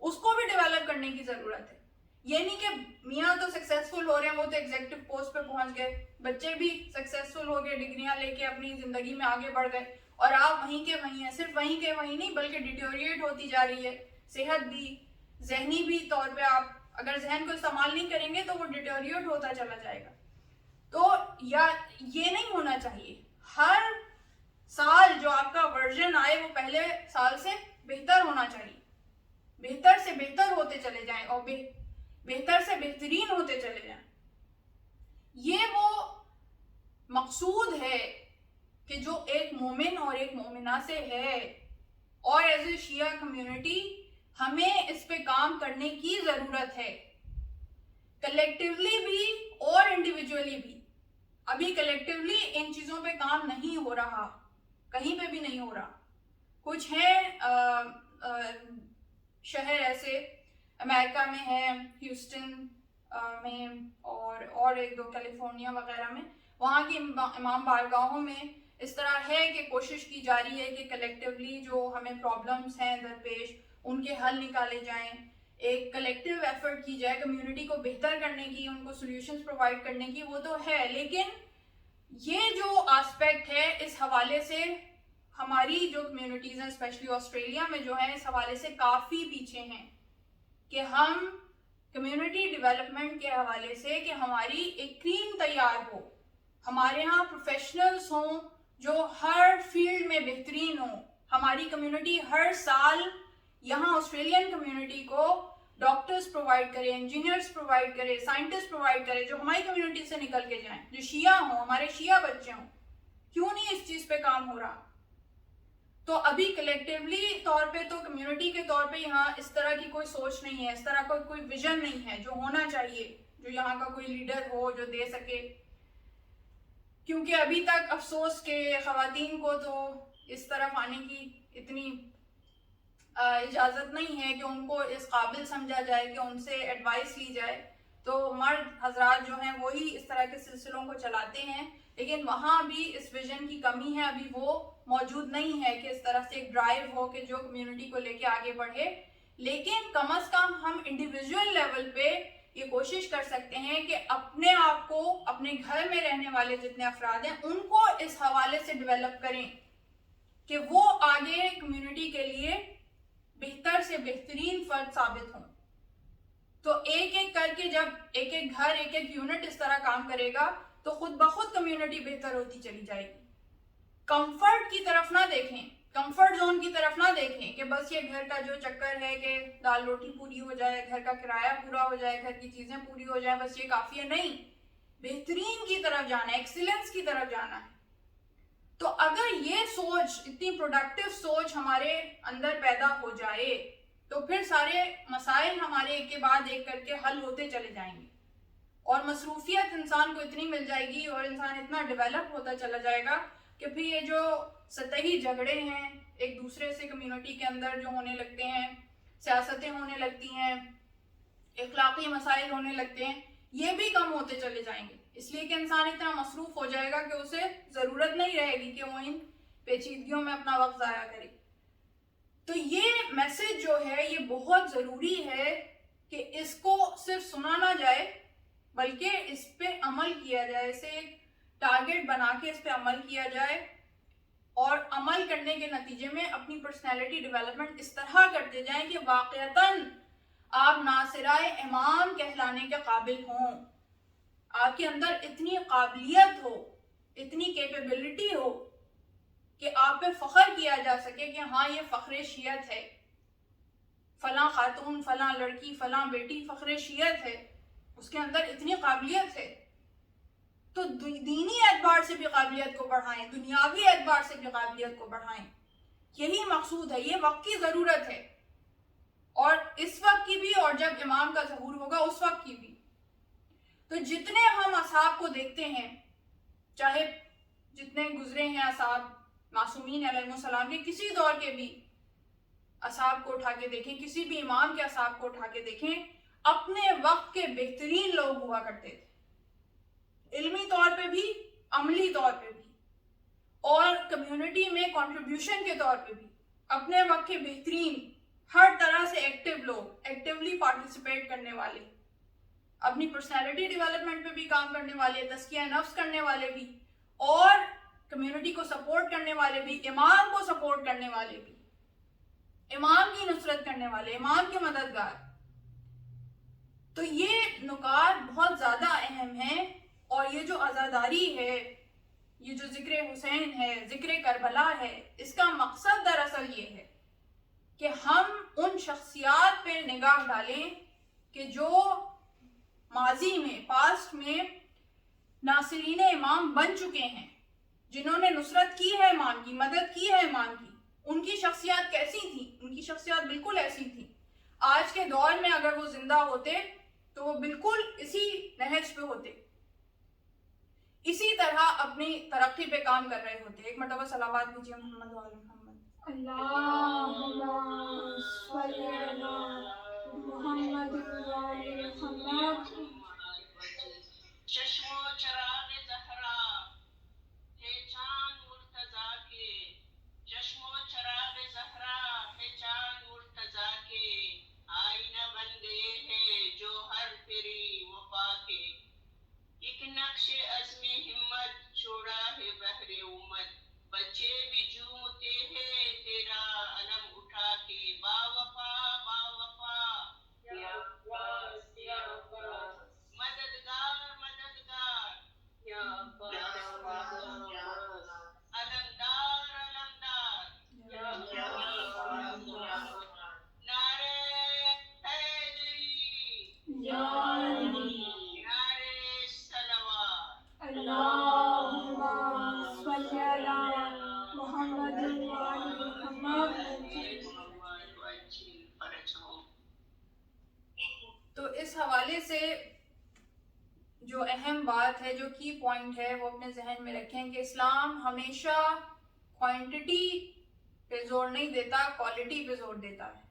اس کو بھی ڈیولپ کرنے کی ضرورت ہے. یہ نہیں کہ میاں تو سکسیسفل ہو رہے ہیں، وہ تو ایگزیکٹو پوسٹ پہ پہنچ گئے، بچے بھی سکسیسفل ہو گئے، ڈگریاں لے کے اپنی زندگی میں آگے بڑھ گئے، اور آپ وہیں کے وہیں ہیں. صرف وہیں کے وہیں نہیں بلکہ ڈیٹیوریٹ ہوتی جا رہی ہے صحت بھی، ذہنی بھی طور پہ. آپ اگر ذہن کو استعمال نہیں کریں گے تو وہ ڈیٹیوریٹ ہوتا چلا جائے گا. تو یا یہ نہیں ہونا چاہیے. ہر سال جو آپ کا ورژن آئے وہ پہلے سال سے بہتر ہونا چاہیے، بہتر سے بہتر ہوتے چلے جائیں اور بہتر سے بہترین ہوتے چلے جائیں. یہ وہ مقصود ہے کہ جو ایک مومن اور ایک مومنہ سے ہے، اور ایز اے شیعہ کمیونٹی ہمیں اس پہ کام کرنے کی ضرورت ہے، کلیکٹیولی بھی اور انڈیویجولی بھی. ابھی کلیکٹیولی ان چیزوں پہ کام نہیں ہو رہا، کہیں پہ بھی نہیں ہو رہا. کچھ ہیں شہر ایسے امریکہ میں ہے، ہیوسٹن میں اور ایک دو کیلیفورنیا وغیرہ میں، وہاں کی امام بارگاہوں میں اس طرح ہے کہ کوشش کی جا رہی ہے کہ کلیکٹیولی جو ہمیں پرابلمس ہیں درپیش ان کے حل نکالے جائیں، ایک کلیکٹیو ایفرٹ کی جائے کمیونٹی کو بہتر کرنے کی، ان کو سولوشنز پرووائڈ کرنے کی. وہ تو ہے، لیکن یہ جو آسپیکٹ ہے اس حوالے سے ہماری جو کمیونٹیز ہیں اسپیشلی آسٹریلیا میں جو ہیں اس حوالے سے کافی پیچھے ہیں کہ ہم کمیونٹی ڈیولپمنٹ کے حوالے سے کہ ہماری ایک ٹیم تیار ہو، ہمارے ہاں پروفیشنلز ہوں جو ہر فیلڈ میں بہترین ہوں. ہماری کمیونٹی ہر سال یہاں آسٹریلین کمیونٹی کو ڈاکٹرز پرووائڈ کرے، انجینئرز پرووائڈ کرے، سائنٹسٹ پرووائڈ کرے جو ہماری کمیونٹی سے نکل کے جائیں، جو شیعہ ہوں، ہمارے شیعہ بچے ہوں. کیوں نہیں اس چیز پہ کام ہو رہا؟ تو ابھی کلیکٹیولی طور پہ تو کمیونٹی کے طور پہ یہاں اس طرح کی کوئی سوچ نہیں ہے، اس طرح کا کوئی ویژن نہیں ہے جو ہونا چاہیے، جو یہاں کا کوئی لیڈر ہو جو دے سکے. کیونکہ ابھی تک افسوس کہ خواتین کو تو اس طرف آنے کی اتنی اجازت نہیں ہے کہ ان کو اس قابل سمجھا جائے کہ ان سے ایڈوائس لی جائے. تو مرد حضرات جو ہیں وہی اس طرح کے سلسلوں کو چلاتے ہیں، لیکن وہاں بھی اس ویژن کی کمی ہے، ابھی وہ موجود نہیں ہے کہ اس طرح سے ایک ڈرائیو ہو کہ جو کمیونٹی کو لے کے آگے بڑھے. لیکن کم از کم ہم انڈیویجول لیول پہ یہ کوشش کر سکتے ہیں کہ اپنے آپ کو، اپنے گھر میں رہنے والے جتنے افراد ہیں ان کو اس حوالے سے ڈیولپ کریں کہ وہ آگے کمیونٹی کے لیے بہتر سے بہترین فرد ثابت ہوں. تو ایک ایک کر کے جب ایک ایک گھر، ایک ایک یونٹ اس طرح کام کرے گا تو خود بخود کمیونٹی بہتر ہوتی چلی جائے گی. کمفرٹ کی طرف نہ دیکھیں، کمفرٹ زون کی طرف نہ دیکھیں کہ بس یہ گھر کا جو چکر ہے کہ دال روٹی پوری ہو جائے، گھر کا کرایہ پورا ہو جائے، گھر کی چیزیں پوری ہو جائیں، بس یہ کافی ہے. نہیں، بہترین کی طرف جانا ہے، ایکسیلنس کی طرف جانا ہے. تو اگر یہ سوچ، اتنی پروڈکٹیو سوچ ہمارے اندر پیدا ہو جائے تو پھر سارے مسائل ہمارے ایک کے بعد ایک کر کے حل ہوتے چلے جائیں گے، اور مصروفیت انسان کو اتنی مل جائے گی اور انسان اتنا ڈیولپ ہوتا چلا جائے گا کہ پھر یہ جو سطحی جھگڑے ہیں ایک دوسرے سے کمیونٹی کے اندر جو ہونے لگتے ہیں، سیاستیں ہونے لگتی ہیں، اخلاقی مسائل ہونے لگتے ہیں، یہ بھی کم ہوتے چلے جائیں گے. اس لیے کہ انسان اتنا مصروف ہو جائے گا کہ اسے ضرورت نہیں رہے گی کہ وہ ان پیچیدگیوں میں اپنا وقت ضائع کرے. تو یہ میسج جو ہے یہ بہت ضروری ہے کہ اس کو صرف سنا نہ جائے بلکہ اس پہ عمل کیا جائے، اسے ایک ٹارگٹ بنا کے اس پہ عمل کیا جائے، اور عمل کرنے کے نتیجے میں اپنی پرسنالٹی ڈیولپمنٹ اس طرح کرتے جائیں کہ واقعتاً آپ ناصرائے امام کہلانے کے قابل ہوں، آپ کے اندر اتنی قابلیت ہو، اتنی کیپیبلٹی ہو کہ آپ پہ فخر کیا جا سکے کہ ہاں یہ فخر شیعت ہے، فلاں خاتون، فلاں لڑکی، فلاں بیٹی فخر شیعت ہے، اس کے اندر اتنی قابلیت ہے، تو دینی اعتبار سے بھی قابلیت کو بڑھائیں، دنیاوی اعتبار سے بھی قابلیت کو بڑھائیں. یہی مقصود ہے، یہ وقت کی ضرورت ہے، اور اس وقت کی بھی، اور جب امام کا ظہور ہوگا اس وقت کی بھی. تو جتنے ہم اصحاب کو دیکھتے ہیں، چاہے جتنے گزرے ہیں اصحاب معصومین علیہ السلام کے، کسی دور کے بھی اصحاب کو اٹھا کے دیکھیں، کسی بھی امام کے اصحاب کو اٹھا کے دیکھیں، اپنے وقت کے بہترین لوگ ہوا کرتے تھے، علمی طور پہ بھی، عملی طور پہ بھی، اور کمیونٹی میں کنٹریبیوشن کے طور پہ بھی اپنے وقت کے بہترین، ہر طرح سے ایکٹیو لوگ، ایکٹیولی پارٹیسپیٹ کرنے والے، اپنی پرسنالٹی ڈیولپمنٹ پہ بھی کام کرنے والے، تزکیہ نفس کرنے والے بھی، اور کمیونٹی کو سپورٹ کرنے والے بھی، امام کو سپورٹ کرنے والے بھی، امام کی نصرت کرنے والے، امام کے مددگار. تو یہ نکات بہت زیادہ اہم ہیں، اور یہ جو عزاداری ہے، یہ جو ذکر حسین ہے، ذکر کربلا ہے، اس کا مقصد دراصل یہ ہے کہ ہم ان شخصیات پہ نگاہ ڈالیں کہ جو ماضی میں، پاسٹ میں ناصرین امام بن چکے ہیں، جنہوں نے نصرت کی ہے امام کی، مدد کی ہے امام کی. ان کی شخصیات کیسی تھیں؟ ان کی شخصیات بالکل ایسی تھیں. آج کے دور میں اگر وہ زندہ ہوتے تو وہ بالکل اسی نہج پہ ہوتے، اسی طرح اپنی ترقی پہ کام کر رہے ہوتے. ایک مرتبہ صلوات کیجیے محمد وعلی محمد. اللہم صلی علی محمد وعلی محمد. چشم و چراغ زہرا ہے چاند مرتضیٰ کے، چشم و چراغ زہرا ہے چاند مرتضیٰ کے، آئینہ بن گئے ہیں جوہر تیری وفا کے. ایک نقش عزم ہمت چھوڑا ہے بحر امت، بچے بھی جھومتے ہیں تیرا علم اٹھا کے. با وفا با وفا یا عباس یا عباس، مددگار مددگار یا عباس یا عباس، علمدار علمدار یا عباس یا عباس. نعرہ حیدری یا علی. نعرہ صلوات. اللہم صلی علی محمد وعلی محمد. تو اس حوالے سے جو اہم بات ہے، جو کی پوائنٹ ہے، وہ اپنے ذہن میں رکھیں کہ اسلام ہمیشہ کوانٹٹی پہ زور نہیں دیتا، کوالٹی پہ زور دیتا ہے.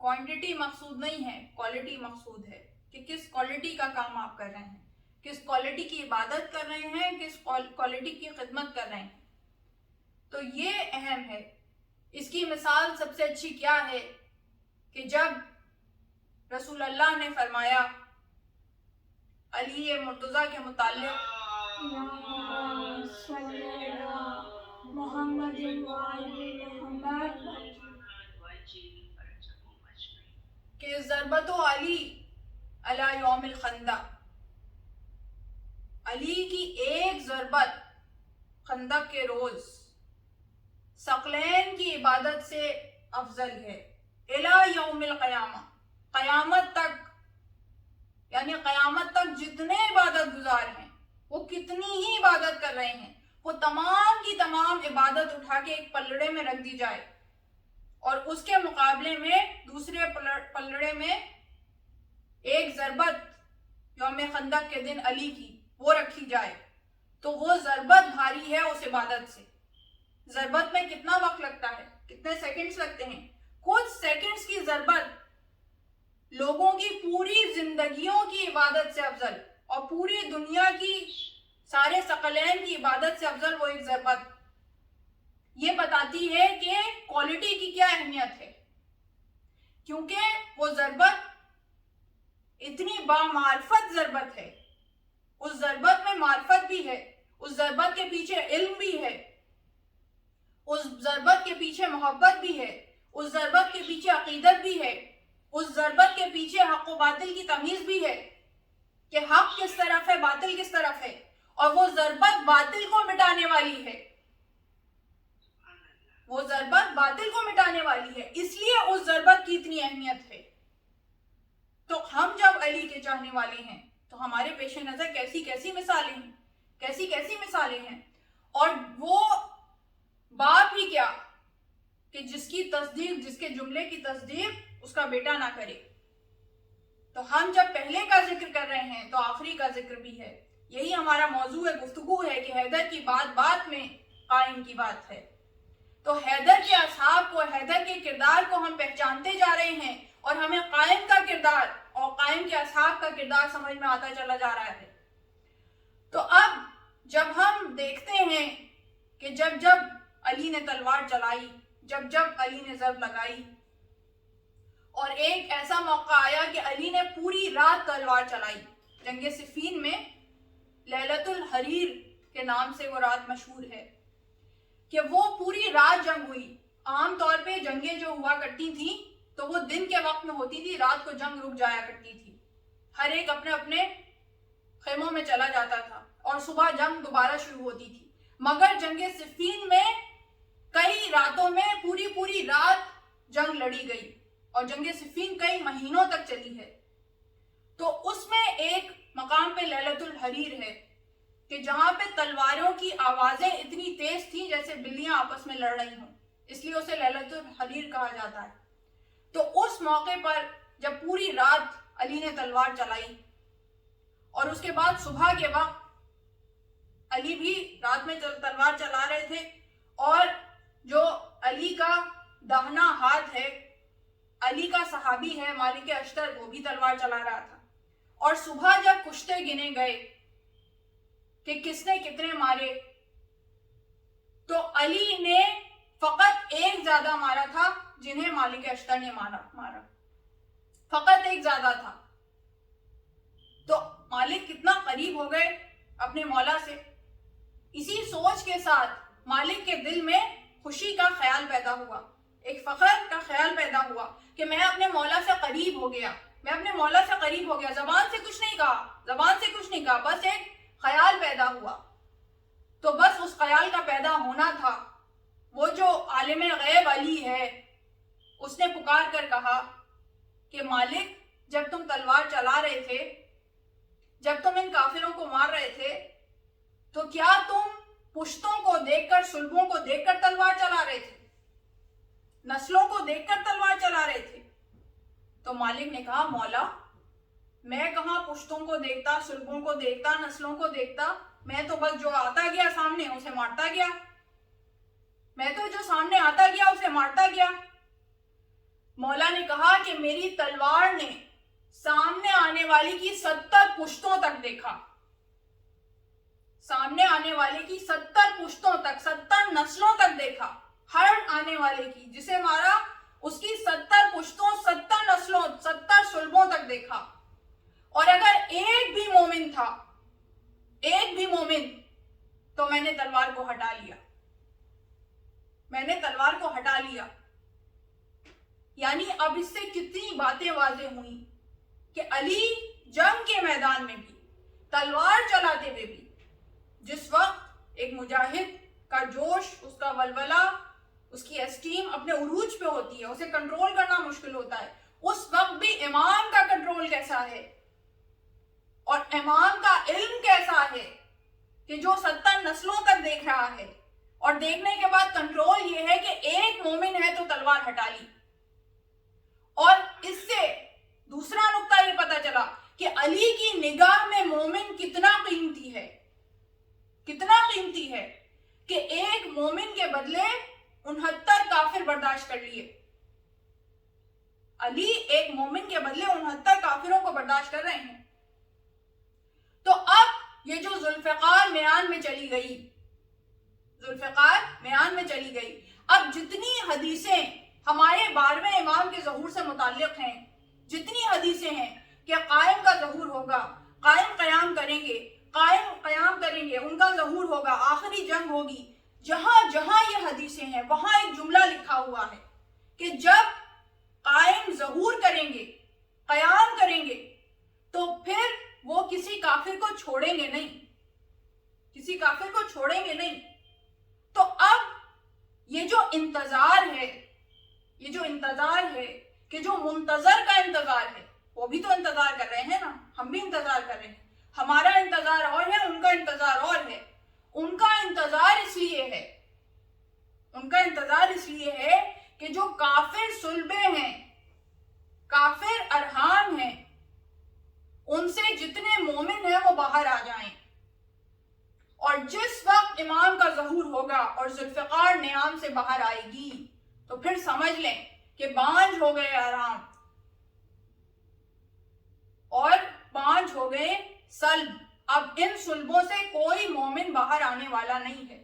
کوانٹٹی مقصود نہیں ہے، کوالٹی مقصود ہے کہ کس کوالٹی کا کام آپ کر رہے ہیں، کس کوالٹی کی عبادت کر رہے ہیں، کس کوالٹی کی خدمت کر رہے ہیں. تو یہ اہم ہے. اس کی مثال سب سے اچھی کیا ہے کہ جب رسول اللہ نے فرمایا علی مرتضیٰ کے متعلق، اللہم صلی علی محمد وعلی محمد. کہ ضربت علی علی یوم الخندق، علی کی ایک ضربت خندق کے روز ثقلین کی عبادت سے افضل ہے. الی یوم القیامہ، قیامت تک، یعنی قیامت تک جتنے عبادت گزار ہیں، وہ کتنی ہی عبادت کر رہے ہیں، وہ تمام کی تمام عبادت اٹھا کے ایک پلڑے میں رکھ دی جائے، اور اس کے مقابلے میں دوسرے پلڑے میں ایک ضربت یوم خندق کے دن علی کی وہ رکھی جائے، تو وہ ضربت بھاری ہے اس عبادت سے. ضربت میں کتنا وقت لگتا ہے، کتنے سیکنڈز لگتے ہیں؟ کچھ سیکنڈز کی ضربت لوگوں کی پوری زندگیوں کی عبادت سے افضل، اور پوری دنیا کی سارے ثقلین کی عبادت سے افضل وہ ایک ضربت. یہ بتاتی ہے کہ کوالٹی کی کیا اہمیت ہے، کیونکہ وہ ضربت اتنی بامعرفت ضربت ہے. اس ضربت میں معرفت بھی ہے، اس ضربت کے پیچھے علم بھی ہے، اس ضربت کے پیچھے محبت بھی ہے، اس ضربت کے پیچھے عقیدت بھی ہے. اس ضربت کے پیچھے حق و باطل کی تمیز بھی ہے کہ حق کس طرف ہے، باطل کس طرف ہے، اور وہ ضربت باطل کو مٹانے والی ہے، وہ ضربت باطل کو مٹانے والی ہے، اس لیے اس ضربت کی اتنی اہمیت ہے۔ تو ہم جب علی کے چاہنے والے ہیں تو ہمارے پیش نظر کیسی کیسی مثالیں ہیں، کیسی کیسی مثالیں ہیں، اور وہ باپ ہی کیا کہ جس کی تصدیق، جس کے جملے کی تصدیق اس کا بیٹا نہ کرے۔ تو ہم جب پہلے کا ذکر کر رہے ہیں تو آخری کا ذکر بھی ہے۔ یہی ہمارا موضوع گفتگو ہے کہ حیدر کی بات بات میں قائم کی بات ہے۔ تو حیدر کے اصحاب کو، حیدر کے کردار کو ہم پہچانتے جا رہے ہیں، اور ہمیں قائم کا کردار اور قائم کے اصحاب کا کردار سمجھ میں آتا چلا جا رہا ہے۔ تو اب جب ہم دیکھتے ہیں کہ جب جب علی نے تلوار چلائی، جب جب علی نے ضرب لگائی، اور ایک ایسا موقع آیا کہ علی نے پوری رات تلوار چلائی، جنگ صفین میں لیلۃ الحریر کے نام سے وہ رات مشہور ہے کہ وہ پوری رات جنگ ہوئی۔ عام طور پہ جنگیں جو ہوا کرتی تھیں تو وہ دن کے وقت میں ہوتی تھی، رات کو جنگ رک جایا کرتی تھی، ہر ایک اپنے اپنے خیموں میں چلا جاتا تھا اور صبح جنگ دوبارہ شروع ہوتی تھی۔ مگر جنگ صفین میں کئی راتوں میں پوری رات جنگ لڑی گئی، اور جنگ صفین کئی مہینوں تک چلی ہے۔ تو اس میں ایک مقام پہ لیلۃ الحریر ہے کہ جہاں پہ تلواروں کی آوازیں اتنی تیز تھیں جیسے بلیاں آپس میں لڑ رہی ہوں، اس لیے اسے لیلۃ الحریر کہا جاتا ہے۔ تو اس موقع پر جب پوری رات علی نے تلوار چلائی، اور اس کے بعد صبح کے وقت علی بھی رات میں تلوار چلا رہے تھے، اور جو علی کا داہنا ہاتھ ہے، علی کا صحابی ہے مالک اشتر، وہ بھی تلوار چلا رہا تھا۔ اور صبح جب کشتے گنے گئے کہ کس نے کتنے مارے، تو علی نے فقط ایک زیادہ مارا تھا جنہیں مالک اشتر نے مارا، فقط ایک زیادہ تھا۔ تو مالک کتنا قریب ہو گئے اپنے مولا سے۔ اسی سوچ کے ساتھ مالک کے دل میں خوشی کا خیال پیدا ہوا، ایک فخر کا خیال پیدا ہوا کہ میں اپنے مولا سے قریب ہو گیا، میں اپنے مولا سے قریب ہو گیا۔ زبان سے کچھ نہیں کہا، بس ایک خیال پیدا ہوا۔ تو بس اس خیال کا پیدا ہونا تھا۔ وہ جو عالم غیب علی ہے، اس نے پکار کر کہا کہ مالک، جب تم تلوار چلا رہے تھے، جب تم ان کافروں کو مار رہے تھے، تو کیا تم پشتوں کو دیکھ کر، صلبوں کو دیکھ کر تلوار چلا رہے تھے، نسلوں کو دیکھ کر تلوار چلا رہے تھے؟ تو مالک نے کہا، مولا، میں کہاں پشتوں کو دیکھتا، صلبوں کو دیکھتا، نسلوں کو دیکھتا، میں تو بس جو آتا گیا سامنے اسے مارتا گیا، میں تو جو سامنے آتا گیا اسے مارتا گیا۔ مولا نے کہا کہ میری تلوار نے سامنے آنے والی کی 70 پشتوں تک دیکھا، سامنے آنے والے کی 70 پشتوں تک، 70 نسلوں تک دیکھا، ہر آنے والے کی جسے مارا اس کی 70 پشتوں، 70 نسلوں، 70 صلبوں تک دیکھا۔ اور اگر ایک بھی مومن تھا، ایک بھی مومن، تو میں نے تلوار کو ہٹا لیا، میں نے تلوار کو ہٹا لیا۔ یعنی اب اس سے کتنی باتیں واضح ہوئیں کہ علی جنگ کے میدان میں بھی، تلوار چلاتے ہوئے بھی، جس وقت ایک مجاہد کا جوش، اس کا ولولہ، اس کی اسٹیم اپنے عروج پہ ہوتی ہے، اسے کنٹرول کرنا مشکل ہوتا ہے، اس وقت بھی امام کا کنٹرول کیسا ہے، اور امام کا علم کیسا ہے کہ جو 70 نسلوں تک دیکھ رہا ہے، اور دیکھنے کے بعد کنٹرول یہ ہے کہ ایک مومن ہے تو تلوار ہٹا لی۔ اور اس سے دوسرا نقطہ یہ پتا چلا کہ علی کی نگاہ میں مومن کتنا قیمتی ہے، کتنا قیمتی ہے کہ ایک مومن کے بدلے 69 کافر برداشت کر لیے۔ علی ایک مومن کے بدلے 69 کافروں کو برداشت کر رہے ہیں۔ تو اب یہ جو ذوالفقار میان میں چلی گئی، ذوالفقار میان میں چلی گئی، اب جتنی حدیثیں ہمارے 12ویں امام کے ظہور سے متعلق ہیں، جتنی حدیثیں ہیں کہ قائم کا ظہور ہوگا، قائم قیام کریں گے، قائم قیام کریں گے، ان کا ظہور ہوگا، آخری جنگ ہوگی، جہاں جہاں یہ حدیثیں ہیں وہاں ایک جملہ لکھا ہوا ہے کہ جب قائم ظہور کریں گے، قیام کریں گے، تو پھر وہ کسی کافر کو چھوڑیں گے نہیں، کسی کافر کو چھوڑیں گے نہیں۔ تو اب یہ جو انتظار ہے، یہ جو انتظار ہے کہ جو منتظر کا انتظار ہے، وہ بھی تو انتظار کر رہے ہیں نا، ہم بھی انتظار کر رہے ہیں، ہمارا انتظار اور ہے، ان کا انتظار اور ہے۔ ان کا انتظار اس لیے ہے، ان کا انتظار اس لیے ہے کہ جو کافر صلبے ہیں، کافر ارحام ہیں، ان سے جتنے مومن ہیں وہ باہر آ جائیں، اور جس وقت امام کا ظہور ہوگا اور ذوالفقار نیام سے باہر آئے گی تو پھر سمجھ لیں کہ بانجھ ہو گئے ارحام اور بانجھ ہو گئے صلب۔ اب ان صلبوں سے کوئی مومن باہر آنے والا نہیں ہے۔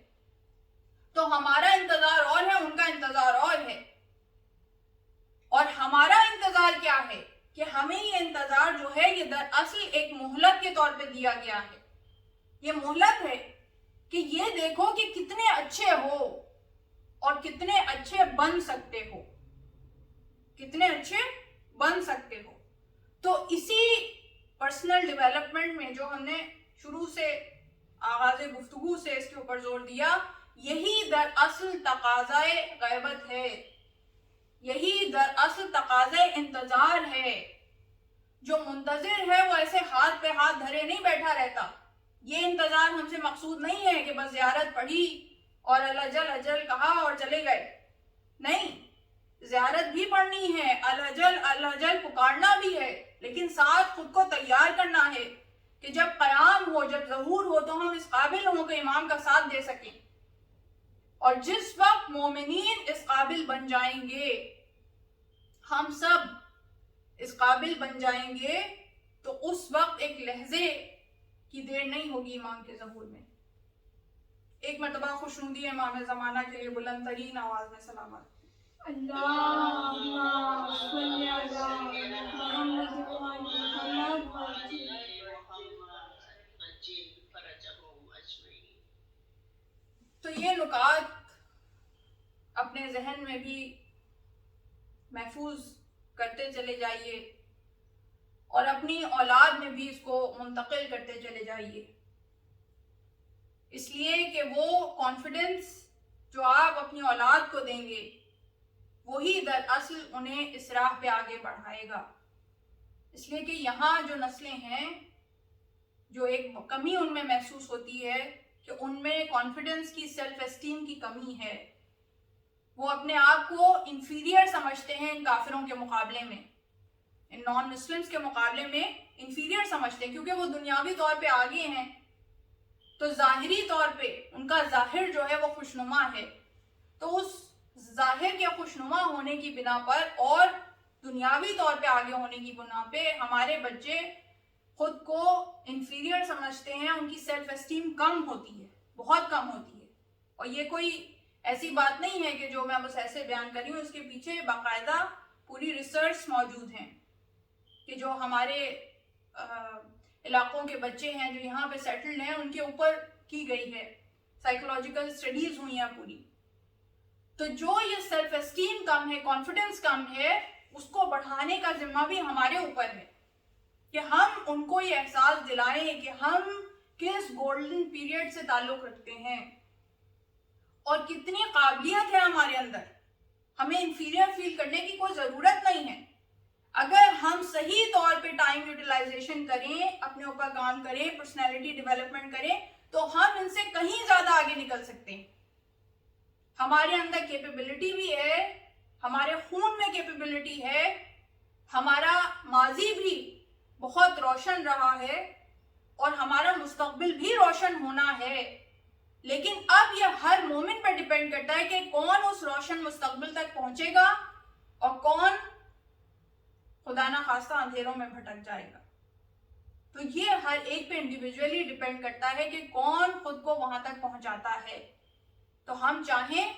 تو ہمارا انتظار اور ہے، ان کا انتظار اور ہے۔ اور ہمارا انتظار کیا ہے کہ ہمیں یہ انتظار جو ہے یہ دراصل ایک مہلت کے طور پہ دیا گیا ہے۔ یہ مہلت ہے کہ یہ دیکھو کہ کتنے اچھے ہو اور کتنے اچھے بن سکتے ہو، کتنے اچھے بن سکتے ہو۔ تو اسی پرسنل ڈیولپمنٹ میں جو ہم نے شروع سے آغاز گفتگو سے اس کے اوپر زور دیا، یہی دراصل تقاضائے غیبت ہے، یہی دراصل تقاضائے انتظار ہے۔ جو منتظر ہے وہ ایسے ہاتھ پہ ہاتھ دھرے نہیں بیٹھا رہتا۔ یہ انتظار ہم سے مقصود نہیں ہے کہ بس زیارت پڑھی اور الاجل اجل کہا اور چلے گئے، نہیں، زیارت بھی پڑھنی ہے، الاجل پکارنا بھی ہے، لیکن ساتھ خود کو تیار کرنا ہے کہ جب قیام ہو، جب ظہور ہو تو ہم اس قابل ہوں کہ امام کا ساتھ دے سکیں۔ اور جس وقت مومنین اس قابل بن جائیں گے، ہم سب اس قابل بن جائیں گے، تو اس وقت ایک لحظے کی دیر نہیں ہوگی امام کے ظہور میں۔ ایک مرتبہ خوشنودی امام زمانہ کے لیے بلند ترین آواز میں سلامات۔ اللہم صلی علی محمد وعلی تو یہ نکات اپنے ذہن میں بھی محفوظ کرتے چلے جائیے اور اپنی اولاد میں بھی اس کو منتقل کرتے چلے جائیے، اس لیے کہ وہ کانفیڈنس جو آپ اپنی اولاد کو دیں گے وہی دراصل انہیں اس راہ پہ آگے بڑھائے گا۔ اس لیے کہ یہاں جو نسلیں ہیں، جو ایک کمی ان میں محسوس ہوتی ہے کہ ان میں کانفیڈنس کی، سیلف اسٹیم کی کمی ہے، وہ اپنے آپ کو انفیریئر سمجھتے ہیں ان کافروں کے مقابلے میں، ان نان مسلمز کے مقابلے میں انفیریئر سمجھتے ہیں، کیونکہ وہ دنیاوی طور پہ آگے ہیں، تو ظاہری طور پہ ان کا ظاہر جو ہے وہ خوشنما ہے، تو اس ظاہر کے خوشنما ہونے کی بنا پر اور دنیاوی طور پہ آگے ہونے کی بنا پہ ہمارے بچے خود کو انفیریئر سمجھتے ہیں، ان کی سیلف اسٹیم کم ہوتی ہے، بہت کم ہوتی ہے۔ اور یہ کوئی ایسی بات نہیں ہے کہ جو میں بس ایسے بیان کر رہی ہوں، اس کے پیچھے باقاعدہ پوری ریسرچ موجود ہیں کہ جو ہمارے علاقوں کے بچے ہیں جو یہاں پہ سیٹلڈ ہیں، ان کے اوپر کی گئی ہے، سائیکولوجیکل اسٹڈیز ہوئی ہیں پوری۔ تو جو یہ سیلف اسٹیم کم ہے، کانفیڈنس کم ہے، اس کو بڑھانے کا ذمہ بھی ہمارے اوپر ہے کہ ہم ان کو یہ احساس دلائیں کہ ہم کس گولڈن پیریڈ سے تعلق رکھتے ہیں اور کتنی قابلیت ہے ہمارے اندر۔ ہمیں انفیریئر فیل کرنے کی کوئی ضرورت نہیں ہے۔ اگر ہم صحیح طور پہ ٹائم یوٹیلائزیشن کریں، اپنے اوپر کام کریں، پرسنالٹی ڈیولپمنٹ کریں، تو ہم ان سے کہیں زیادہ آگے نکل سکتے ہیں۔ ہمارے اندر کیپیبلٹی بھی ہے، ہمارے خون میں کیپیبلٹی ہے، ہمارا ماضی بھی بہت روشن رہا ہے اور ہمارا مستقبل بھی روشن ہونا ہے، لیکن اب یہ ہر مومن پر ڈیپینڈ کرتا ہے کہ کون اس روشن مستقبل تک پہنچے گا اور کون خدا نہ خواستہ اندھیروں میں بھٹک جائے گا۔ تو یہ ہر ایک پہ انڈیویجولی ڈیپینڈ کرتا ہے کہ کون خود کو وہاں تک پہنچاتا ہے۔ تو ہم چاہیں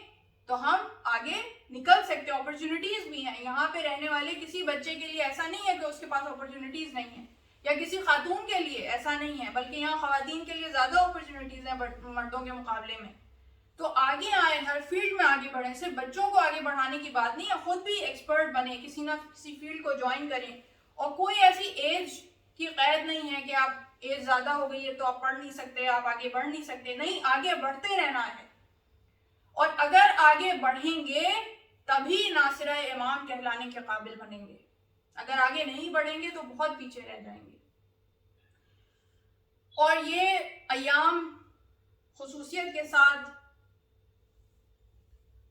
تو ہم آگے نکل سکتے، اپرچونٹیز بھی ہیں۔ یہاں پہ رہنے والے کسی بچے کے لیے ایسا نہیں ہے کہ اس کے پاس اپرچونٹیز نہیں ہیں، یا کسی خاتون کے لیے ایسا نہیں ہے، بلکہ یہاں خواتین کے لیے زیادہ اپرچونٹیز ہیں مردوں کے مقابلے میں۔ تو آگے آئیں، ہر فیلڈ میں آگے بڑھیں. صرف بچوں کو آگے بڑھانے کی بات نہیں ہے, خود بھی ایکسپرٹ بنیں, کسی نہ کسی فیلڈ کو جوائن کریں. اور کوئی ایسی ایج کی قید نہیں ہے کہ آپ ایج زیادہ ہو گئی ہے تو آپ پڑھ نہیں سکتے, آپ آگے بڑھ نہیں سکتے. نہیں, آگے بڑھتے رہنا ہے. اور اگر آگے بڑھیں گے تبھی ناصرہ امام کہلانے کے قابل بنیں گے. اگر آگے نہیں بڑھیں گے تو بہت پیچھے رہ جائیں گے. اور یہ ایام خصوصیت کے ساتھ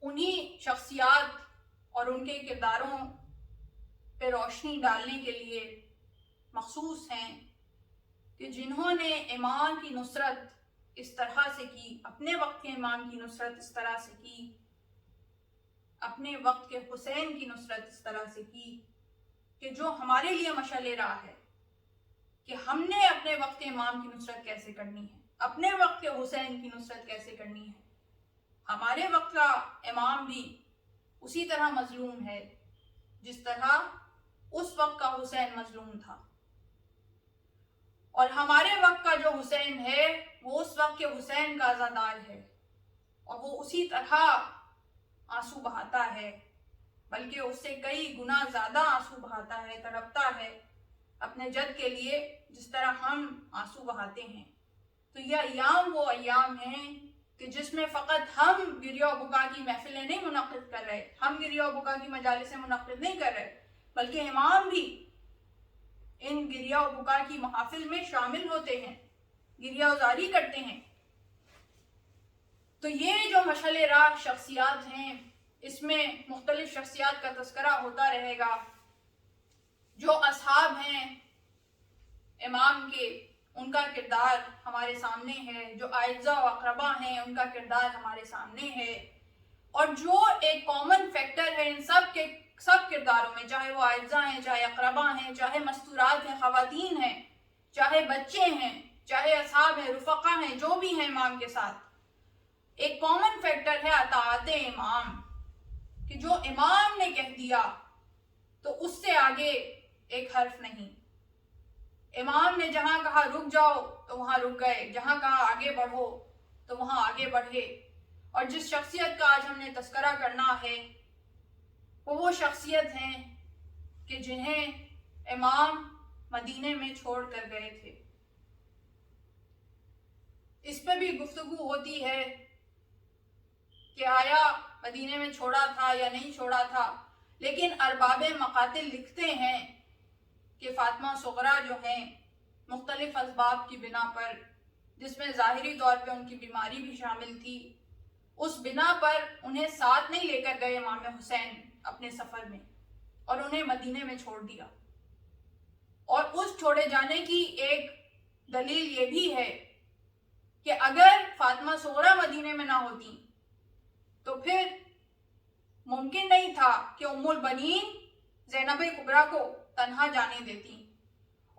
انہی شخصیات اور ان کے کرداروں پہ روشنی ڈالنے کے لیے مخصوص ہیں کہ جنہوں نے امام کی نصرت اس طرح سے کی, اپنے وقت کے امام کی نصرت اس طرح سے کی, اپنے وقت کے حسین کی نصرت اس طرح سے کی, کہ جو ہمارے لیے مشعل راہ ہے کہ ہم نے اپنے وقت کے امام کی نصرت کیسے کرنی ہے, اپنے وقت کے حسین کی نصرت کیسے کرنی ہے. ہمارے وقت کا امام بھی اسی طرح مظلوم ہے جس طرح اس وقت کا حسین مظلوم تھا. اور ہمارے وقت کا جو حسین ہے وہ اس وقت کے حسین کا عزادار ہے, اور وہ اسی طرح آنسو بہاتا ہے, بلکہ اس سے کئی گنا زیادہ آنسو بہاتا ہے, تڑپتا ہے اپنے جد کے لیے جس طرح ہم آنسو بہاتے ہیں. تو یہ ایام وہ ایام ہیں کہ جس میں فقط ہم گریہ و بکا کی محفلیں نہیں منعقد کر رہے, ہم گریہ و بکا کی مجالسیں منعقد نہیں کر رہے, بلکہ امام بھی ان گریہ و بکا کی محافل میں شامل ہوتے ہیں, گریہ وزاری کرتے ہیں. تو یہ جو مشعل راہ شخصیات ہیں, اس میں مختلف شخصیات کا تذکرہ ہوتا رہے گا. جو اصحاب ہیں امام کے, ان کا کردار ہمارے سامنے ہے. جو اعزاء و اقربا ہیں ان کا کردار ہمارے سامنے ہے. اور جو ایک کامن فیکٹر ہے ان سب کرداروں میں, چاہے وہ اعزاء ہیں, چاہے اقربا ہیں, چاہے مستورات ہیں, خواتین ہیں, چاہے بچے ہیں, چاہے اصحاب ہیں, رفقا ہیں, جو بھی ہیں امام کے ساتھ, ایک کامن فیکٹر ہے اطاعت امام, کہ جو امام نے کہہ دیا تو اس سے آگے ایک حرف نہیں. امام نے جہاں کہا رک جاؤ تو وہاں رک گئے, جہاں کہا آگے بڑھو تو وہاں آگے بڑھے. اور جس شخصیت کا آج ہم نے تذکرہ کرنا ہے وہ شخصیت ہیں کہ جنہیں امام مدینے میں چھوڑ کر گئے تھے. اس پہ بھی گفتگو ہوتی ہے کہ آیا مدینے میں چھوڑا تھا یا نہیں چھوڑا تھا, لیکن ارباب مقاتل لکھتے ہیں کہ فاطمہ صغریٰ جو ہیں مختلف اسباب کی بنا پر, جس میں ظاہری طور پہ ان کی بیماری بھی شامل تھی, اس بنا پر انہیں ساتھ نہیں لے کر گئے امام حسین اپنے سفر میں, اور انہیں مدینے میں چھوڑ دیا. اور اس چھوڑے جانے کی ایک دلیل یہ بھی ہے کہ اگر فاطمہ صغریٰ مدینے میں نہ ہوتی تو پھر ممکن نہیں تھا کہ ام البنین زینب کبریٰ کو تنہا جانے دیتی.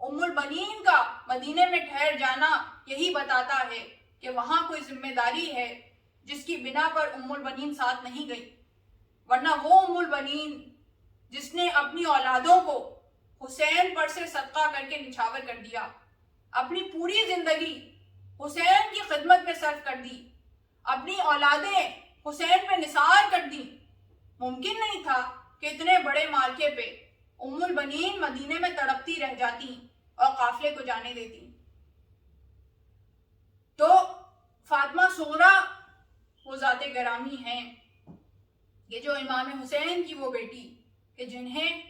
ام البنین کا مدینے میں ٹھہر جانا یہی بتاتا ہے کہ وہاں کوئی ذمہ داری ہے جس کی بنا پر ام البنین ساتھ نہیں گئی, ورنہ وہ ام البنین جس نے اپنی اولادوں کو حسین پر سے صدقہ کر کے نچھاور کر دیا, اپنی پوری زندگی حسین کی خدمت میں صرف کر دی, اپنی اولادیں حسین پہ نثار کر دی, ممکن نہیں تھا کہ اتنے بڑے مارکے پہ ام البنین مدینے میں تڑپتی رہ جاتی اور قافلے کو جانے دیتی. تو فاطمہ صغریٰ وہ ذات گرامی ہیں, یہ جو امام حسین کی وہ بیٹی کہ جنہیں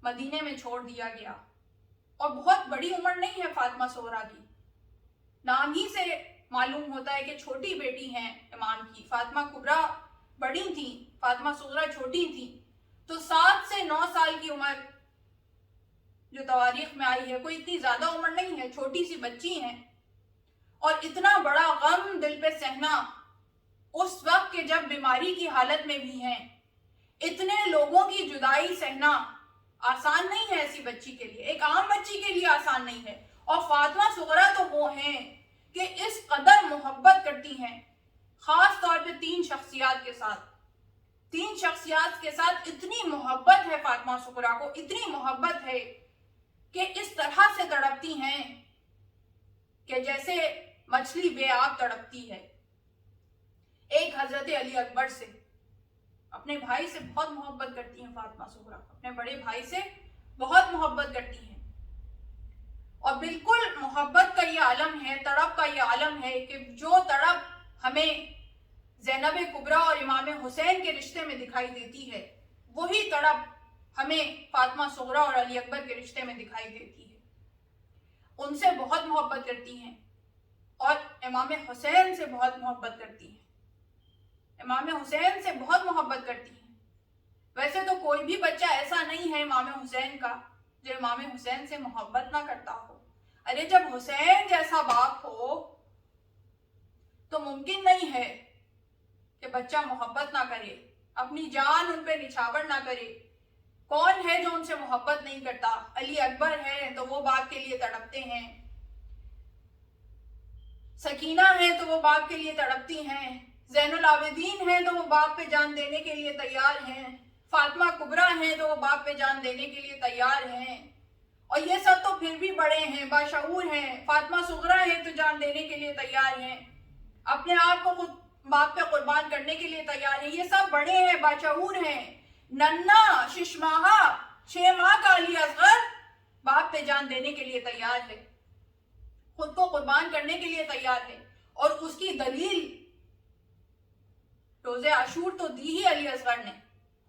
مدینے میں چھوڑ دیا گیا. اور بہت بڑی عمر نہیں ہے فاطمہ صغریٰ کی, نام ہی سے معلوم ہوتا ہے کہ چھوٹی بیٹی ہیں امام کی. فاطمہ کبریٰ بڑی تھیں, فاطمہ صغریٰ چھوٹی تھیں. تو 7 سے 9 سال کی عمر جو تواریخ میں آئی ہے, کوئی اتنی زیادہ عمر نہیں ہے, چھوٹی سی بچی ہیں. اور اتنا بڑا غم دل پہ سہنا اس وقت کے جب بیماری کی حالت میں بھی ہیں, اتنے لوگوں کی جدائی سہنا آسان نہیں ہے ایسی بچی کے لیے, ایک عام بچی کے لیے آسان نہیں ہے. اور فاطمہ صغریٰ تو وہ ہیں کہ اس قدر محبت کرتی ہیں, خاص طور پہ 3 شخصیات کے ساتھ. 3 شخصیات کے ساتھ اتنی محبت ہے فاطمہ صغریٰ کو, اتنی محبت ہے کہ اس طرح سے تڑپتی ہیں کہ جیسے مچھلی بے آب تڑپتی ہے. ایک حضرت علی اکبر سے، اپنے بھائی سے بہت محبت کرتی ہیں فاطمہ صغریٰ، اپنے بڑے بھائی سے بہت محبت کرتی ہیں، اور بالکل محبت کا یہ عالم ہے، تڑپ کا یہ عالم ہے کہ جو تڑپ ہمیں زینب کبریٰ اور امام حسین کے رشتے میں دکھائی دیتی ہے، وہی تڑپ ہمیں فاطمہ صغریٰ اور علی اکبر کے رشتے میں دکھائی دیتی ہے۔ ان سے بہت محبت کرتی ہیں اور امام حسین سے بہت محبت کرتی ہیں، امام حسین سے بہت محبت کرتی ہیں۔ ویسے تو کوئی بھی بچہ ایسا نہیں ہے امام حسین کا جو امام حسین سے محبت نہ کرتا ہو۔ ارے جب حسین جیسا باپ ہو تو ممکن نہیں ہے کہ بچہ محبت نہ کرے، اپنی جان ان پہ نچھاور نہ کرے۔ کون ہے جو ان سے محبت نہیں کرتا؟ علی اکبر ہے تو وہ باپ کے لیے تڑپتے ہیں، سکینہ ہے تو وہ باپ کے لیے تڑپتی ہیں، زین العابدین ہیں تو وہ باپ پہ جان دینے کے لیے تیار ہیں، فاطمہ کبریٰ ہیں تو وہ باپ پہ جان دینے کے لیے تیار ہیں، اور یہ سب تو پھر بھی بڑے ہیں، باشعور ہیں۔ فاطمہ صغریٰ ہیں تو جان دینے کے لیے تیار ہیں، اپنے آپ کو خود باپ پہ قربان کرنے کے لیے تیار ہیں۔ یہ سب بڑے ہیں، باشعور ہیں۔ ننا ششماہا 6 ماہ کا علی اصغر باپ پہ جان دینے کے لیے تیار ہے، خود کو قربان کرنے کے لیے تیار ہے، اور اس کی دلیل روزے عاشور تو دی ہی علی اصغر نے،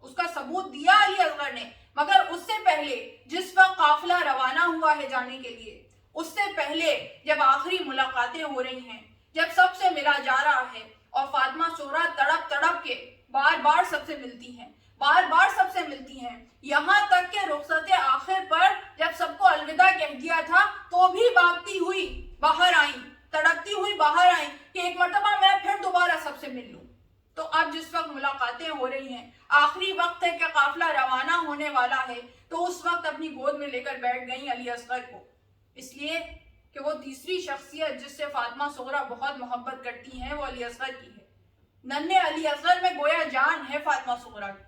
اس کا ثبوت دیا علی اصغر نے، مگر اس سے پہلے جس وقت قافلہ روانہ ہوا ہے جانے کے لیے، اس سے پہلے جب آخری ملاقاتیں ہو رہی ہیں، جب سب سے ملا جا رہا ہے، اور فاطمہ صغریٰ تڑپ تڑپ کے بار بار سب سے ملتی ہیں، بار بار سب سے ملتی ہیں، یہاں تک کہ رخصت آخر پر جب سب کو الوداع کہہ دیا تھا تو بھی بھاگتی ہوئی باہر آئیں، تڑپتی ہوئی باہر آئیں کہ ایک مرتبہ میں پھر دوبارہ سب سے مل لوں۔ تو اب جس وقت ملاقاتیں ہو رہی ہیں، آخری وقت ہے کہ قافلہ روانہ ہونے والا ہے، تو اس وقت اپنی گود میں لے کر بیٹھ گئیں علی اصغر کو، اس لیے کہ وہ تیسری شخصیت جس سے فاطمہ صغریٰ بہت محبت کرتی ہیں وہ علی اصغر کی ہے۔ ننھے علی اصغر میں گویا جان ہے فاطمہ صغریٰ کی،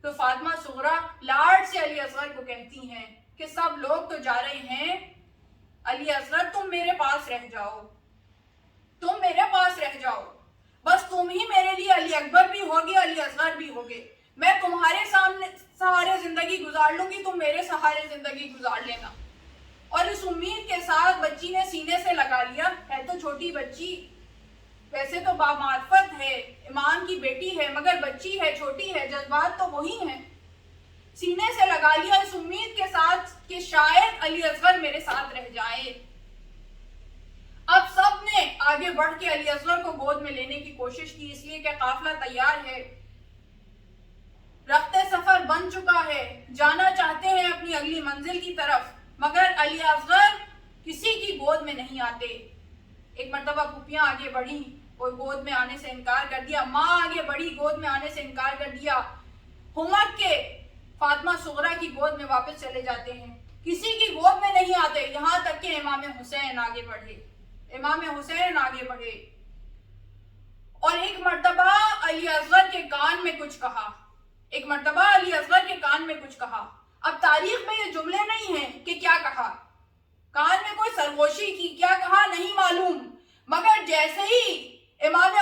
تو فاطمہ صغریٰ لاڈ سے علی اصغر کو کہتی ہیں کہ سب لوگ تو جا رہے ہیں، علی اصغر تم میرے پاس رہ جاؤ، تم میرے پاس رہ جاؤ، بس تم ہی میرے لیے علی اکبر بھی ہوگے، علی اصغر بھی ہوگے، میں تمہارے سہارے زندگی گزار لوں گی، تم میرے سہارے زندگی گزار لینا۔ اور اس امید کے ساتھ بچی نے سینے سے لگا لیا، ہے تو چھوٹی بچی، ویسے تو بامعرفت ہے، امام کی بیٹی ہے، مگر بچی ہے، چھوٹی ہے، جذبات تو وہی ہیں، سینے سے لگا لیا اس امید کے ساتھ کہ شاید علی اصغر میرے ساتھ رہ جائے۔ اب سب نے آگے بڑھ کے علی اصغر کو گود میں لینے کی کوشش کی، اس لیے کہ قافلہ تیار ہے، رخت سفر بن چکا ہے، جانا چاہتے ہیں اپنی اگلی منزل کی طرف، مگر علی اصغر کسی کی گود میں نہیں آتے۔ ایک مرتبہ پھوپھیاں آگے بڑھی، وہ گود میں آنے سے انکار کر دیا، ماں آگے بڑھی، گود میں آنے سے انکار کر دیا، ہمک کے فاطمہ صغریٰ کی گود میں واپس چلے جاتے ہیں، کسی کی گود میں نہیں آتے، یہاں تک کہ امام حسین آگے بڑھے، امام حسین آگے بڑھے، اور ایک مرتبہ علی اصغر کے کان میں کچھ کہا، ایک مرتبہ علی اصغر کے کان میں کچھ کہا۔ اب تاریخ میں یہ جملے نہیں ہیں کہ کیا کہا، کان میں کوئی سرگوشی کی، کیا کہا نہیں معلوم، مگر جیسے ہی امام